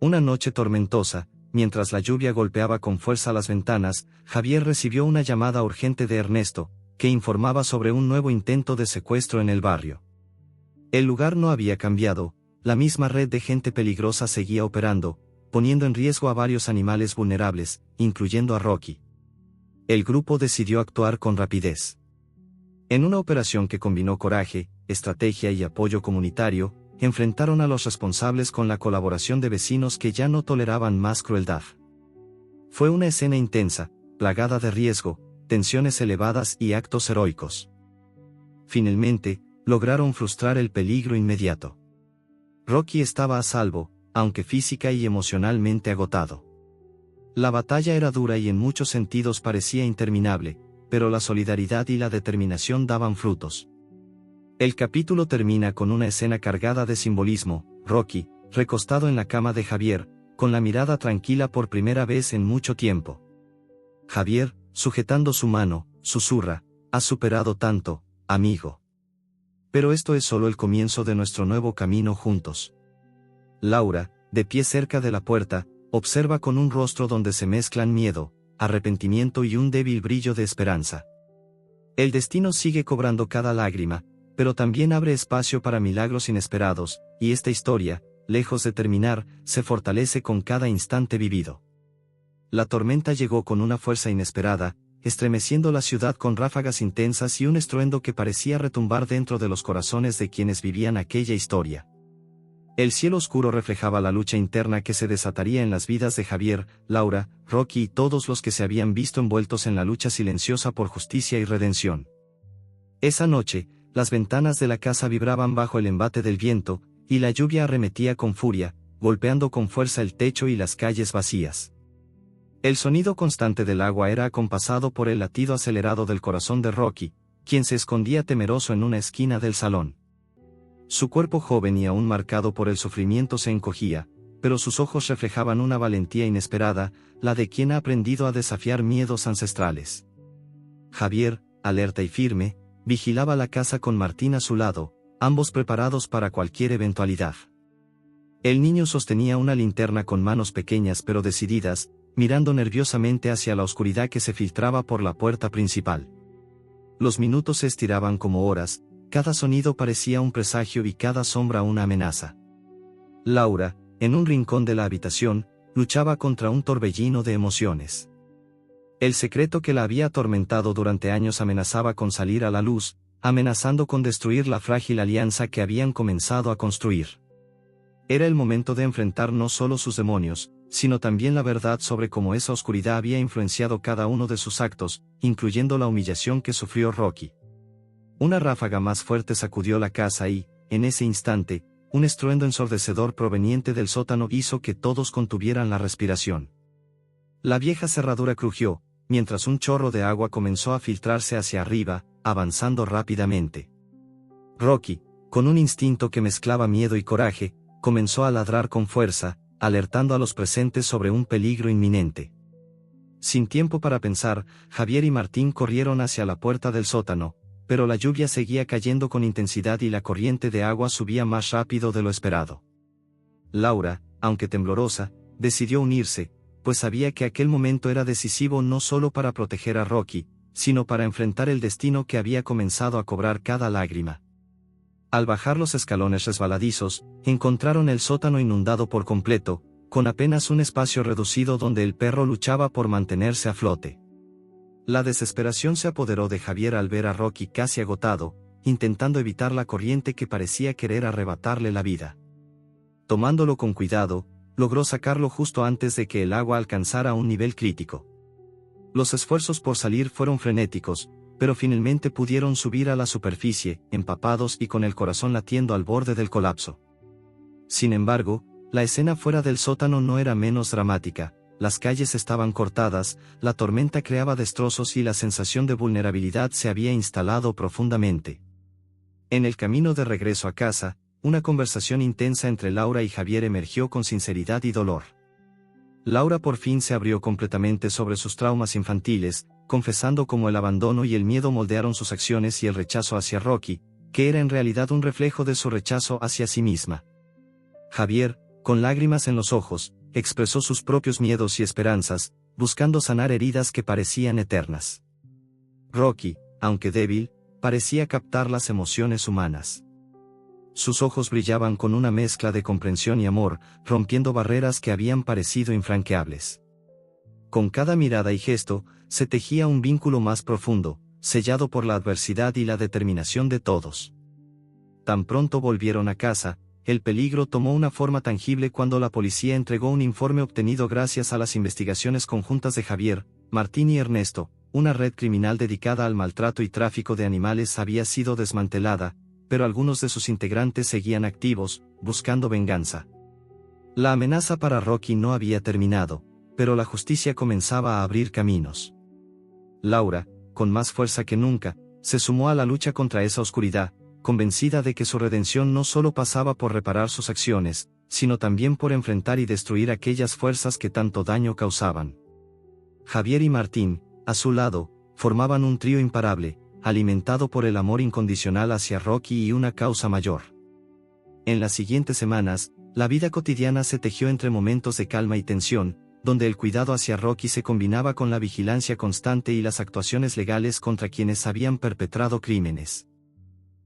Una noche tormentosa, mientras la lluvia golpeaba con fuerza las ventanas, Javier recibió una llamada urgente de Ernesto, que informaba sobre un nuevo intento de secuestro en el barrio. El lugar no había cambiado, la misma red de gente peligrosa seguía operando, poniendo en riesgo a varios animales vulnerables, incluyendo a Rocky. El grupo decidió actuar con rapidez. En una operación que combinó coraje, estrategia y apoyo comunitario, enfrentaron a los responsables con la colaboración de vecinos que ya no toleraban más crueldad. Fue una escena intensa, plagada de riesgo, tensiones elevadas y actos heroicos. Finalmente, lograron frustrar el peligro inmediato. Rocky estaba a salvo, aunque física y emocionalmente agotado. La batalla era dura y en muchos sentidos parecía interminable, pero la solidaridad y la determinación daban frutos. El capítulo termina con una escena cargada de simbolismo: Rocky, recostado en la cama de Javier, con la mirada tranquila por primera vez en mucho tiempo. Javier, sujetando su mano, susurra: «Has superado tanto, amigo. Pero esto es solo el comienzo de nuestro nuevo camino juntos». Laura, de pie cerca de la puerta, observa con un rostro donde se mezclan miedo, arrepentimiento y un débil brillo de esperanza. El destino sigue cobrando cada lágrima, pero también abre espacio para milagros inesperados, y esta historia, lejos de terminar, se fortalece con cada instante vivido. La tormenta llegó con una fuerza inesperada, estremeciendo la ciudad con ráfagas intensas y un estruendo que parecía retumbar dentro de los corazones de quienes vivían aquella historia. El cielo oscuro reflejaba la lucha interna que se desataría en las vidas de Javier, Laura, Rocky y todos los que se habían visto envueltos en la lucha silenciosa por justicia y redención. Esa noche, las ventanas de la casa vibraban bajo el embate del viento, y la lluvia arremetía con furia, golpeando con fuerza el techo y las calles vacías. El sonido constante del agua era acompasado por el latido acelerado del corazón de Rocky, quien se escondía temeroso en una esquina del salón. Su cuerpo joven y aún marcado por el sufrimiento se encogía, pero sus ojos reflejaban una valentía inesperada, la de quien ha aprendido a desafiar miedos ancestrales. Javier, alerta y firme, vigilaba la casa con Martín a su lado, ambos preparados para cualquier eventualidad. El niño sostenía una linterna con manos pequeñas pero decididas, mirando nerviosamente hacia la oscuridad que se filtraba por la puerta principal. Los minutos se estiraban como horas, cada sonido parecía un presagio y cada sombra una amenaza. Laura, en un rincón de la habitación, luchaba contra un torbellino de emociones. El secreto que la había atormentado durante años amenazaba con salir a la luz, amenazando con destruir la frágil alianza que habían comenzado a construir. Era el momento de enfrentar no solo sus demonios, sino también la verdad sobre cómo esa oscuridad había influenciado cada uno de sus actos, incluyendo la humillación que sufrió Rocky. Una ráfaga más fuerte sacudió la casa y, en ese instante, un estruendo ensordecedor proveniente del sótano hizo que todos contuvieran la respiración. La vieja cerradura crujió, mientras un chorro de agua comenzó a filtrarse hacia arriba, avanzando rápidamente. Rocky, con un instinto que mezclaba miedo y coraje, comenzó a ladrar con fuerza, alertando a los presentes sobre un peligro inminente. Sin tiempo para pensar, Javier y Martín corrieron hacia la puerta del sótano, pero la lluvia seguía cayendo con intensidad y la corriente de agua subía más rápido de lo esperado. Laura, aunque temblorosa, decidió unirse, pues sabía que aquel momento era decisivo no solo para proteger a Rocky, sino para enfrentar el destino que había comenzado a cobrar cada lágrima. Al bajar los escalones resbaladizos, encontraron el sótano inundado por completo, con apenas un espacio reducido donde el perro luchaba por mantenerse a flote. La desesperación se apoderó de Javier al ver a Rocky casi agotado, intentando evitar la corriente que parecía querer arrebatarle la vida. Tomándolo con cuidado, logró sacarlo justo antes de que el agua alcanzara un nivel crítico. Los esfuerzos por salir fueron frenéticos, pero finalmente pudieron subir a la superficie, empapados y con el corazón latiendo al borde del colapso. Sin embargo, la escena fuera del sótano no era menos dramática. Las calles estaban cortadas, la tormenta creaba destrozos y la sensación de vulnerabilidad se había instalado profundamente. En el camino de regreso a casa, una conversación intensa entre Laura y Javier emergió con sinceridad y dolor. Laura por fin se abrió completamente sobre sus traumas infantiles, confesando cómo el abandono y el miedo moldearon sus acciones y el rechazo hacia Rocky, que era en realidad un reflejo de su rechazo hacia sí misma. Javier, con lágrimas en los ojos, expresó sus propios miedos y esperanzas, buscando sanar heridas que parecían eternas. Rocky, aunque débil, parecía captar las emociones humanas. Sus ojos brillaban con una mezcla de comprensión y amor, rompiendo barreras que habían parecido infranqueables. Con cada mirada y gesto, se tejía un vínculo más profundo, sellado por la adversidad y la determinación de todos. Tan pronto volvieron a casa, el peligro tomó una forma tangible cuando la policía entregó un informe obtenido gracias a las investigaciones conjuntas de Javier, Martín y Ernesto. Una red criminal dedicada al maltrato y tráfico de animales había sido desmantelada, pero algunos de sus integrantes seguían activos, buscando venganza. La amenaza para Rocky no había terminado, pero la justicia comenzaba a abrir caminos. Laura, con más fuerza que nunca, se sumó a la lucha contra esa oscuridad, convencida de que su redención no solo pasaba por reparar sus acciones, sino también por enfrentar y destruir aquellas fuerzas que tanto daño causaban. Javier y Martín, a su lado, formaban un trío imparable, alimentado por el amor incondicional hacia Rocky y una causa mayor. En las siguientes semanas, la vida cotidiana se tejió entre momentos de calma y tensión, donde el cuidado hacia Rocky se combinaba con la vigilancia constante y las actuaciones legales contra quienes habían perpetrado crímenes.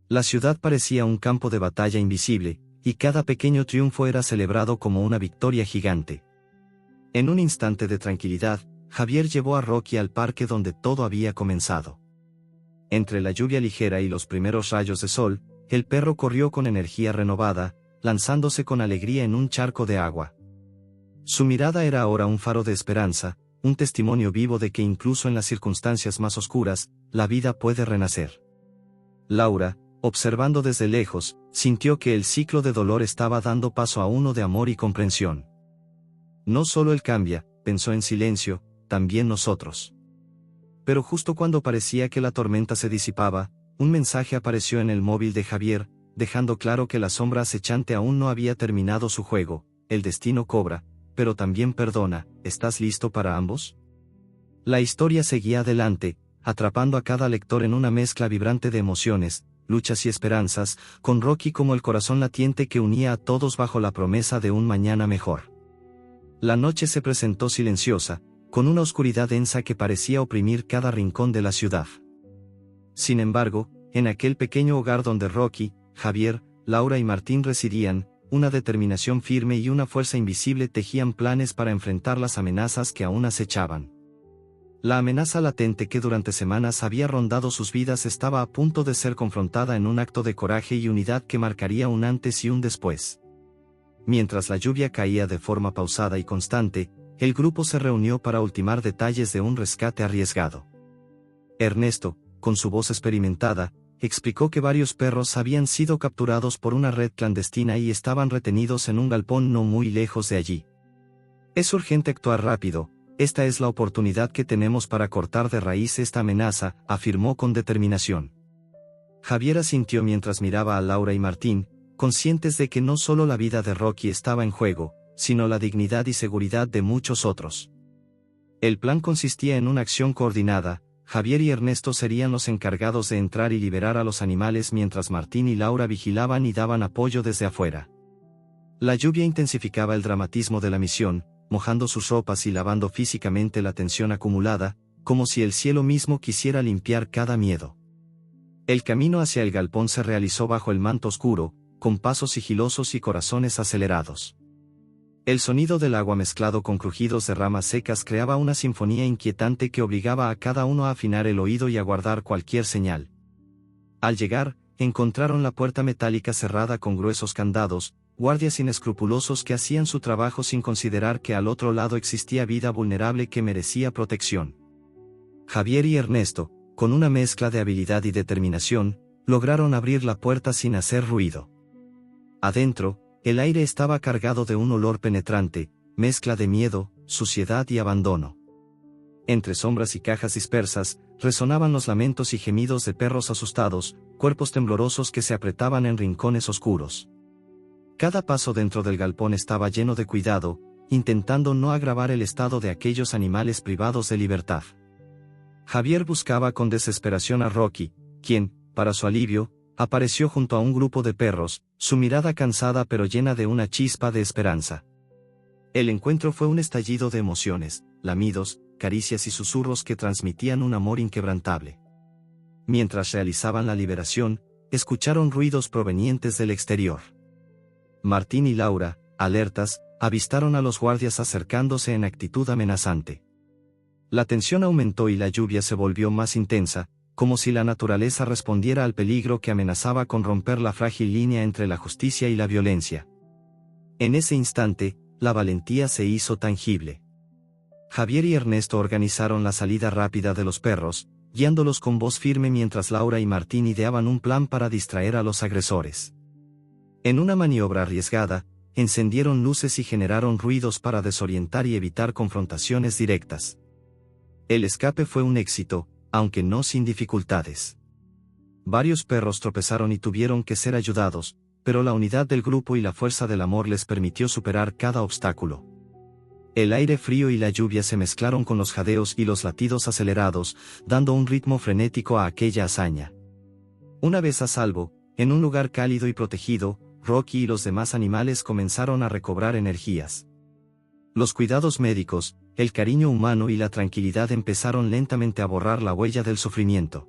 La ciudad parecía un campo de batalla invisible, y cada pequeño triunfo era celebrado como una victoria gigante. En un instante de tranquilidad, Javier llevó a Rocky al parque donde todo había comenzado. Entre la lluvia ligera y los primeros rayos de sol, el perro corrió con energía renovada, lanzándose con alegría en un charco de agua. Su mirada era ahora un faro de esperanza, un testimonio vivo de que incluso en las circunstancias más oscuras, la vida puede renacer. Laura, observando desde lejos, sintió que el ciclo de dolor estaba dando paso a uno de amor y comprensión. No solo él cambia, pensó en silencio, también nosotros. Pero justo cuando parecía que la tormenta se disipaba, un mensaje apareció en el móvil de Javier, dejando claro que la sombra acechante aún no había terminado su juego. El destino cobra, pero también perdona. ¿Estás listo para ambos? La historia seguía adelante, atrapando a cada lector en una mezcla vibrante de emociones, luchas y esperanzas, con Rocky como el corazón latiente que unía a todos bajo la promesa de un mañana mejor. La noche se presentó silenciosa, con una oscuridad densa que parecía oprimir cada rincón de la ciudad. Sin embargo, en aquel pequeño hogar donde Rocky, Javier, Laura y Martín residían, una determinación firme y una fuerza invisible tejían planes para enfrentar las amenazas que aún acechaban. La amenaza latente que durante semanas había rondado sus vidas estaba a punto de ser confrontada en un acto de coraje y unidad que marcaría un antes y un después. Mientras la lluvia caía de forma pausada y constante, el grupo se reunió para ultimar detalles de un rescate arriesgado. Ernesto, con su voz experimentada, explicó que varios perros habían sido capturados por una red clandestina y estaban retenidos en un galpón no muy lejos de allí. Es urgente actuar rápido, esta es la oportunidad que tenemos para cortar de raíz esta amenaza, afirmó con determinación. Javier asintió mientras miraba a Laura y Martín, conscientes de que no solo la vida de Rocky estaba en juego, sino la dignidad y seguridad de muchos otros. El plan consistía en una acción coordinada. Javier y Ernesto serían los encargados de entrar y liberar a los animales mientras Martín y Laura vigilaban y daban apoyo desde afuera. La lluvia intensificaba el dramatismo de la misión, mojando sus ropas y lavando físicamente la tensión acumulada, como si el cielo mismo quisiera limpiar cada miedo. El camino hacia el galpón se realizó bajo el manto oscuro, con pasos sigilosos y corazones acelerados. El sonido del agua mezclado con crujidos de ramas secas creaba una sinfonía inquietante que obligaba a cada uno a afinar el oído y a guardar cualquier señal. Al llegar, encontraron la puerta metálica cerrada con gruesos candados, guardias inescrupulosos que hacían su trabajo sin considerar que al otro lado existía vida vulnerable que merecía protección. Javier y Ernesto, con una mezcla de habilidad y determinación, lograron abrir la puerta sin hacer ruido. Adentro, el aire estaba cargado de un olor penetrante, mezcla de miedo, suciedad y abandono. Entre sombras y cajas dispersas, resonaban los lamentos y gemidos de perros asustados, cuerpos temblorosos que se apretaban en rincones oscuros. Cada paso dentro del galpón estaba lleno de cuidado, intentando no agravar el estado de aquellos animales privados de libertad. Javier buscaba con desesperación a Rocky, quien, para su alivio, apareció junto a un grupo de perros, su mirada cansada pero llena de una chispa de esperanza. El encuentro fue un estallido de emociones, lamidos, caricias y susurros que transmitían un amor inquebrantable. Mientras realizaban la liberación, escucharon ruidos provenientes del exterior. Martín y Laura, alertas, avistaron a los guardias acercándose en actitud amenazante. La tensión aumentó y la lluvia se volvió más intensa, como si la naturaleza respondiera al peligro que amenazaba con romper la frágil línea entre la justicia y la violencia. En ese instante, la valentía se hizo tangible. Javier y Ernesto organizaron la salida rápida de los perros, guiándolos con voz firme mientras Laura y Martín ideaban un plan para distraer a los agresores. En una maniobra arriesgada, encendieron luces y generaron ruidos para desorientar y evitar confrontaciones directas. El escape fue un éxito, aunque no sin dificultades. Varios perros tropezaron y tuvieron que ser ayudados, pero la unidad del grupo y la fuerza del amor les permitió superar cada obstáculo. El aire frío y la lluvia se mezclaron con los jadeos y los latidos acelerados, dando un ritmo frenético a aquella hazaña. Una vez a salvo, en un lugar cálido y protegido, Rocky y los demás animales comenzaron a recobrar energías. Los cuidados médicos, el cariño humano y la tranquilidad empezaron lentamente a borrar la huella del sufrimiento.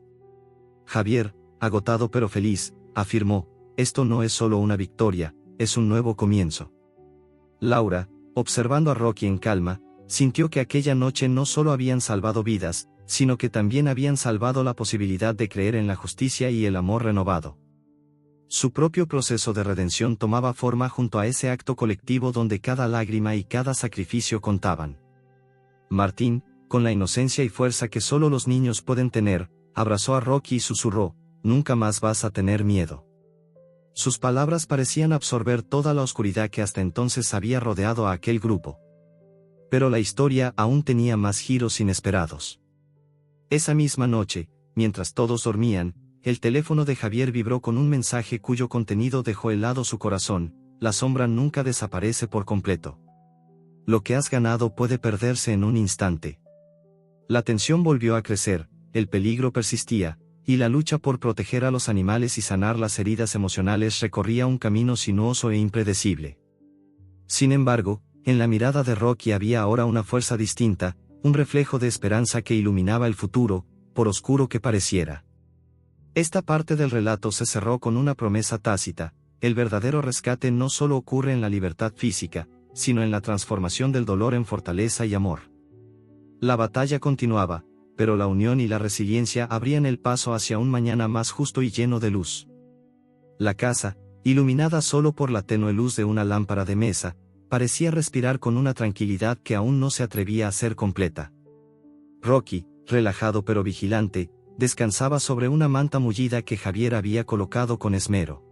Javier, agotado pero feliz, afirmó: «Esto no es solo una victoria, es un nuevo comienzo». Laura, observando a Rocky en calma, sintió que aquella noche no solo habían salvado vidas, sino que también habían salvado la posibilidad de creer en la justicia y el amor renovado. Su propio proceso de redención tomaba forma junto a ese acto colectivo donde cada lágrima y cada sacrificio contaban. Martín, con la inocencia y fuerza que solo los niños pueden tener, abrazó a Rocky y susurró: «Nunca más vas a tener miedo». Sus palabras parecían absorber toda la oscuridad que hasta entonces había rodeado a aquel grupo. Pero la historia aún tenía más giros inesperados. Esa misma noche, mientras todos dormían, el teléfono de Javier vibró con un mensaje cuyo contenido dejó helado su corazón: «La sombra nunca desaparece por completo. Lo que has ganado puede perderse en un instante». La tensión volvió a crecer, el peligro persistía, y la lucha por proteger a los animales y sanar las heridas emocionales recorría un camino sinuoso e impredecible. Sin embargo, en la mirada de Rocky había ahora una fuerza distinta, un reflejo de esperanza que iluminaba el futuro, por oscuro que pareciera. Esta parte del relato se cerró con una promesa tácita: el verdadero rescate no solo ocurre en la libertad física, sino en la transformación del dolor en fortaleza y amor. La batalla continuaba, pero la unión y la resiliencia abrían el paso hacia un mañana más justo y lleno de luz. La casa, iluminada solo por la tenue luz de una lámpara de mesa, parecía respirar con una tranquilidad que aún no se atrevía a ser completa. Rocky, relajado pero vigilante, descansaba sobre una manta mullida que Javier había colocado con esmero.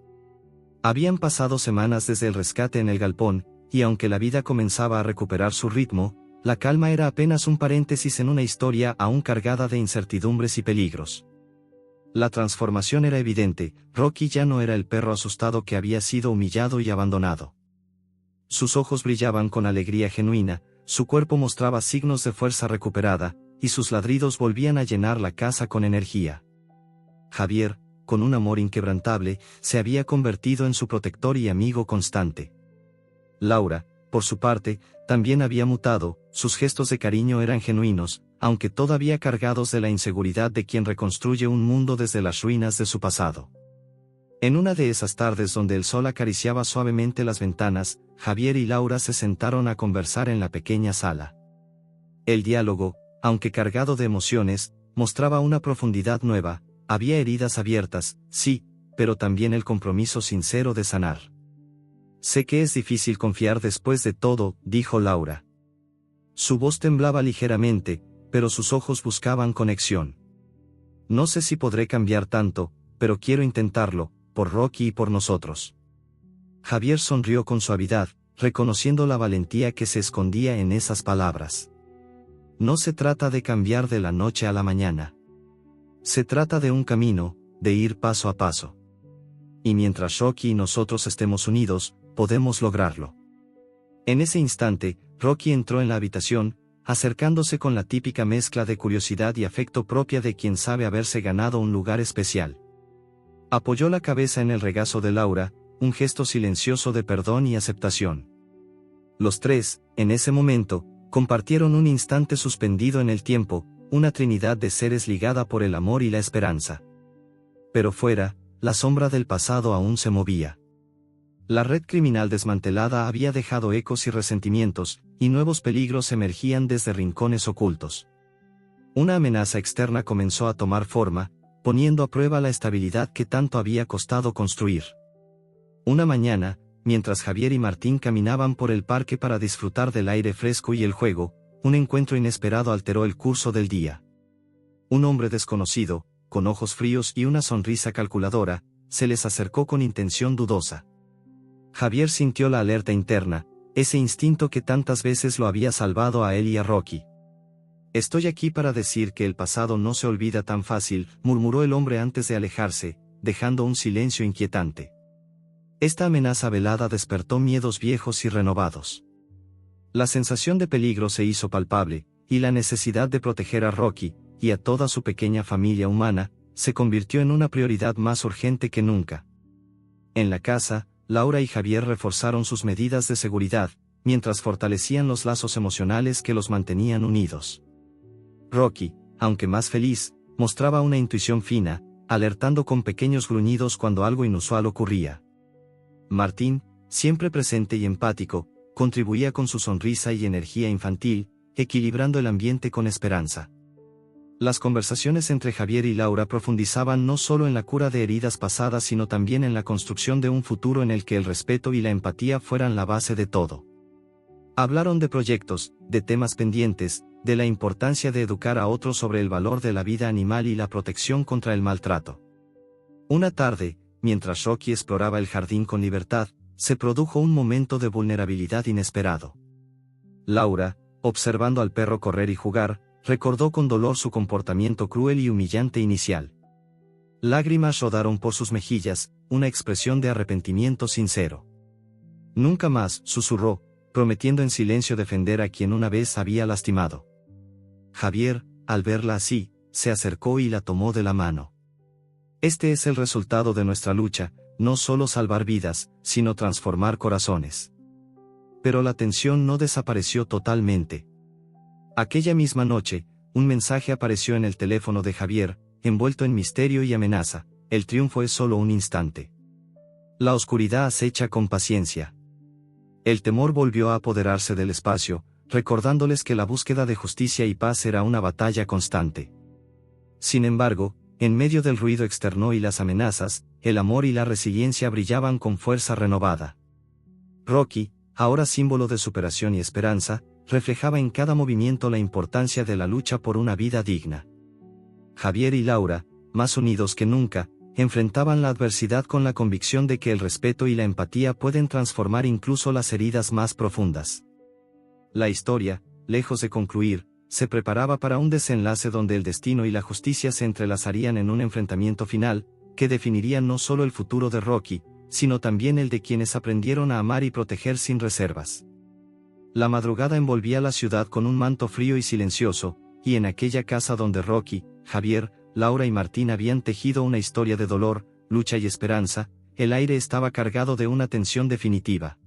Habían pasado semanas desde el rescate en el galpón, y aunque la vida comenzaba a recuperar su ritmo, la calma era apenas un paréntesis en una historia aún cargada de incertidumbres y peligros. La transformación era evidente: Rocky ya no era el perro asustado que había sido humillado y abandonado. Sus ojos brillaban con alegría genuina, su cuerpo mostraba signos de fuerza recuperada, y sus ladridos volvían a llenar la casa con energía. Javier, con un amor inquebrantable, se había convertido en su protector y amigo constante. Laura, por su parte, también había mutado, sus gestos de cariño eran genuinos, aunque todavía cargados de la inseguridad de quien reconstruye un mundo desde las ruinas de su pasado. En una de esas tardes donde el sol acariciaba suavemente las ventanas, Javier y Laura se sentaron a conversar en la pequeña sala. El diálogo, aunque cargado de emociones, mostraba una profundidad nueva: había heridas abiertas, sí, pero también el compromiso sincero de sanar. «Sé que es difícil confiar después de todo», dijo Laura. Su voz temblaba ligeramente, pero sus ojos buscaban conexión. «No sé si podré cambiar tanto, pero quiero intentarlo, por Rocky y por nosotros». Javier sonrió con suavidad, reconociendo la valentía que se escondía en esas palabras. «No se trata de cambiar de la noche a la mañana. Se trata de un camino, de ir paso a paso. Y mientras Rocky y nosotros estemos unidos, podemos lograrlo». En ese instante, Rocky entró en la habitación, acercándose con la típica mezcla de curiosidad y afecto propia de quien sabe haberse ganado un lugar especial. Apoyó la cabeza en el regazo de Laura, un gesto silencioso de perdón y aceptación. Los tres, en ese momento, compartieron un instante suspendido en el tiempo, una trinidad de seres ligada por el amor y la esperanza. Pero fuera, la sombra del pasado aún se movía. La red criminal desmantelada había dejado ecos y resentimientos, y nuevos peligros emergían desde rincones ocultos. Una amenaza externa comenzó a tomar forma, poniendo a prueba la estabilidad que tanto había costado construir. Una mañana, mientras Javier y Martín caminaban por el parque para disfrutar del aire fresco y el juego, un encuentro inesperado alteró el curso del día. Un hombre desconocido, con ojos fríos y una sonrisa calculadora, se les acercó con intención dudosa. Javier sintió la alerta interna, ese instinto que tantas veces lo había salvado a él y a Rocky. «Estoy aquí para decir que el pasado no se olvida tan fácil», murmuró el hombre antes de alejarse, dejando un silencio inquietante. Esta amenaza velada despertó miedos viejos y renovados. La sensación de peligro se hizo palpable, y la necesidad de proteger a Rocky, y a toda su pequeña familia humana, se convirtió en una prioridad más urgente que nunca. En la casa, Laura y Javier reforzaron sus medidas de seguridad, mientras fortalecían los lazos emocionales que los mantenían unidos. Rocky, aunque más feliz, mostraba una intuición fina, alertando con pequeños gruñidos cuando algo inusual ocurría. Martín, siempre presente y empático, contribuía con su sonrisa y energía infantil, equilibrando el ambiente con esperanza. Las conversaciones entre Javier y Laura profundizaban no solo en la cura de heridas pasadas sino también en la construcción de un futuro en el que el respeto y la empatía fueran la base de todo. Hablaron de proyectos, de temas pendientes, de la importancia de educar a otros sobre el valor de la vida animal y la protección contra el maltrato. Una tarde, mientras Rocky exploraba el jardín con libertad, se produjo un momento de vulnerabilidad inesperado. Laura, observando al perro correr y jugar, recordó con dolor su comportamiento cruel y humillante inicial. Lágrimas rodaron por sus mejillas, una expresión de arrepentimiento sincero. Nunca más, susurró, prometiendo en silencio defender a quien una vez había lastimado. Javier, al verla así, se acercó y la tomó de la mano. Este es el resultado de nuestra lucha, no solo salvar vidas, sino transformar corazones. Pero la tensión no desapareció totalmente. Aquella misma noche, un mensaje apareció en el teléfono de Javier, envuelto en misterio y amenaza: el triunfo es solo un instante. La oscuridad acecha con paciencia. El temor volvió a apoderarse del espacio, recordándoles que la búsqueda de justicia y paz era una batalla constante. Sin embargo, en medio del ruido externo y las amenazas, el amor y la resiliencia brillaban con fuerza renovada. Rocky, ahora símbolo de superación y esperanza, reflejaba en cada movimiento la importancia de la lucha por una vida digna. Javier y Laura, más unidos que nunca, enfrentaban la adversidad con la convicción de que el respeto y la empatía pueden transformar incluso las heridas más profundas. La historia, lejos de concluir, se preparaba para un desenlace donde el destino y la justicia se entrelazarían en un enfrentamiento final, que definiría no solo el futuro de Rocky, sino también el de quienes aprendieron a amar y proteger sin reservas. La madrugada envolvía la ciudad con un manto frío y silencioso, y en aquella casa donde Rocky, Javier, Laura y Martín habían tejido una historia de dolor, lucha y esperanza, el aire estaba cargado de una tensión definitiva.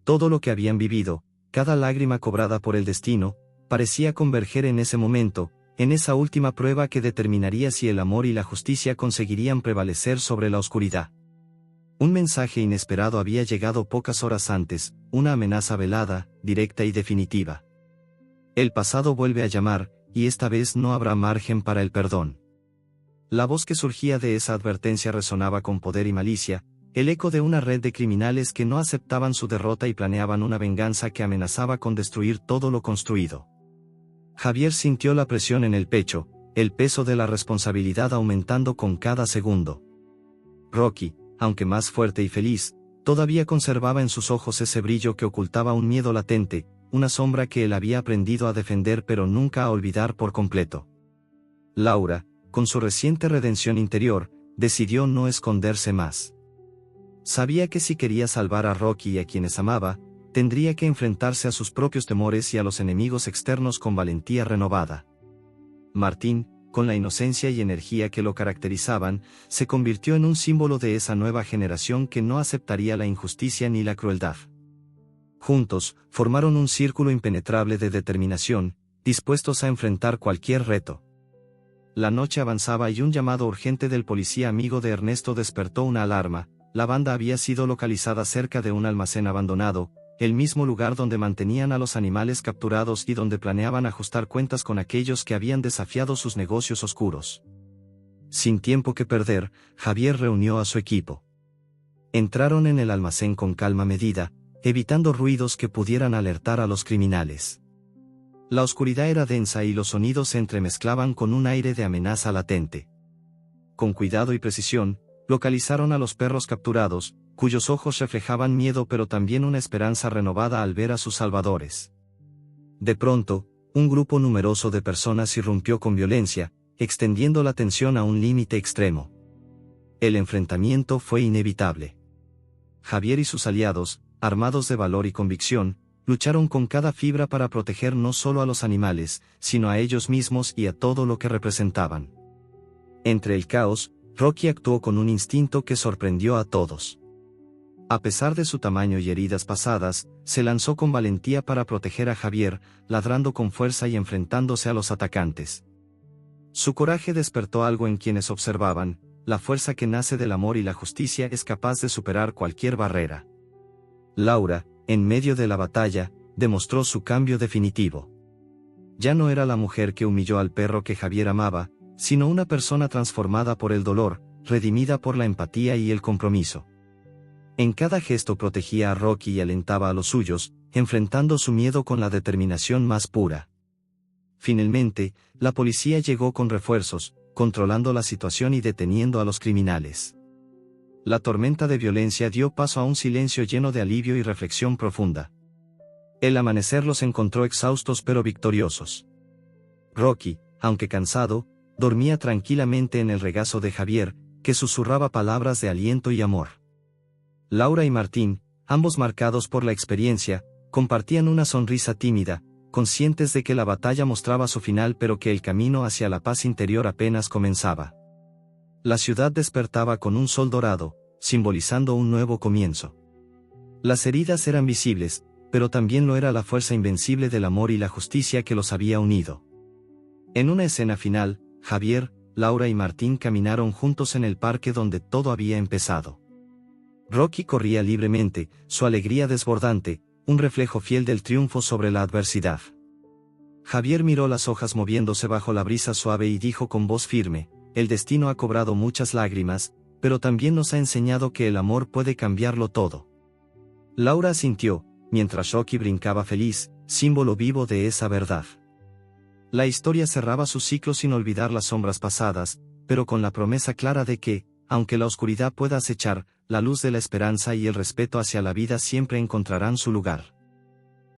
Todo lo que habían vivido, cada lágrima cobrada por el destino, parecía converger en ese momento, en esa última prueba que determinaría si el amor y la justicia conseguirían prevalecer sobre la oscuridad. Un mensaje inesperado había llegado pocas horas antes, una amenaza velada, directa y definitiva. El pasado vuelve a llamar, y esta vez no habrá margen para el perdón. La voz que surgía de esa advertencia resonaba con poder y malicia, el eco de una red de criminales que no aceptaban su derrota y planeaban una venganza que amenazaba con destruir todo lo construido. Javier sintió la presión en el pecho, el peso de la responsabilidad aumentando con cada segundo. Rocky, aunque más fuerte y feliz, todavía conservaba en sus ojos ese brillo que ocultaba un miedo latente, una sombra que él había aprendido a defender pero nunca a olvidar por completo. Laura, con su reciente redención interior, decidió no esconderse más. Sabía que si quería salvar a Rocky y a quienes amaba, tendría que enfrentarse a sus propios temores y a los enemigos externos con valentía renovada. Martín, con la inocencia y energía que lo caracterizaban, se convirtió en un símbolo de esa nueva generación que no aceptaría la injusticia ni la crueldad. Juntos, formaron un círculo impenetrable de determinación, dispuestos a enfrentar cualquier reto. La noche avanzaba y un llamado urgente del policía amigo de Ernesto despertó una alarma. La banda había sido localizada cerca de un almacén abandonado, el mismo lugar donde mantenían a los animales capturados y donde planeaban ajustar cuentas con aquellos que habían desafiado sus negocios oscuros. Sin tiempo que perder, Javier reunió a su equipo. Entraron en el almacén con calma medida, evitando ruidos que pudieran alertar a los criminales. La oscuridad era densa y los sonidos se entremezclaban con un aire de amenaza latente. Con cuidado y precisión, localizaron a los perros capturados, cuyos ojos reflejaban miedo pero también una esperanza renovada al ver a sus salvadores. De pronto, un grupo numeroso de personas irrumpió con violencia, extendiendo la tensión a un límite extremo. El enfrentamiento fue inevitable. Javier y sus aliados, armados de valor y convicción, lucharon con cada fibra para proteger no solo a los animales, sino a ellos mismos y a todo lo que representaban. Entre el caos, Rocky actuó con un instinto que sorprendió a todos. A pesar de su tamaño y heridas pasadas, se lanzó con valentía para proteger a Javier, ladrando con fuerza y enfrentándose a los atacantes. Su coraje despertó algo en quienes observaban: la fuerza que nace del amor y la justicia es capaz de superar cualquier barrera. Laura, en medio de la batalla, demostró su cambio definitivo. Ya no era la mujer que humilló al perro que Javier amaba, sino una persona transformada por el dolor, redimida por la empatía y el compromiso. En cada gesto protegía a Rocky y alentaba a los suyos, enfrentando su miedo con la determinación más pura. Finalmente, la policía llegó con refuerzos, controlando la situación y deteniendo a los criminales. La tormenta de violencia dio paso a un silencio lleno de alivio y reflexión profunda. El amanecer los encontró exhaustos pero victoriosos. Rocky, aunque cansado, dormía tranquilamente en el regazo de Javier, que susurraba palabras de aliento y amor. Laura y Martín, ambos marcados por la experiencia, compartían una sonrisa tímida, conscientes de que la batalla mostraba su final pero que el camino hacia la paz interior apenas comenzaba. La ciudad despertaba con un sol dorado, simbolizando un nuevo comienzo. Las heridas eran visibles, pero también lo era la fuerza invencible del amor y la justicia que los había unido. En una escena final, Javier, Laura y Martín caminaron juntos en el parque donde todo había empezado. Rocky corría libremente, su alegría desbordante, un reflejo fiel del triunfo sobre la adversidad. Javier miró las hojas moviéndose bajo la brisa suave y dijo con voz firme: el destino ha cobrado muchas lágrimas, pero también nos ha enseñado que el amor puede cambiarlo todo. Laura asintió, mientras Rocky brincaba feliz, símbolo vivo de esa verdad. La historia cerraba su ciclo sin olvidar las sombras pasadas, pero con la promesa clara de que, aunque la oscuridad pueda acechar, la luz de la esperanza y el respeto hacia la vida siempre encontrarán su lugar.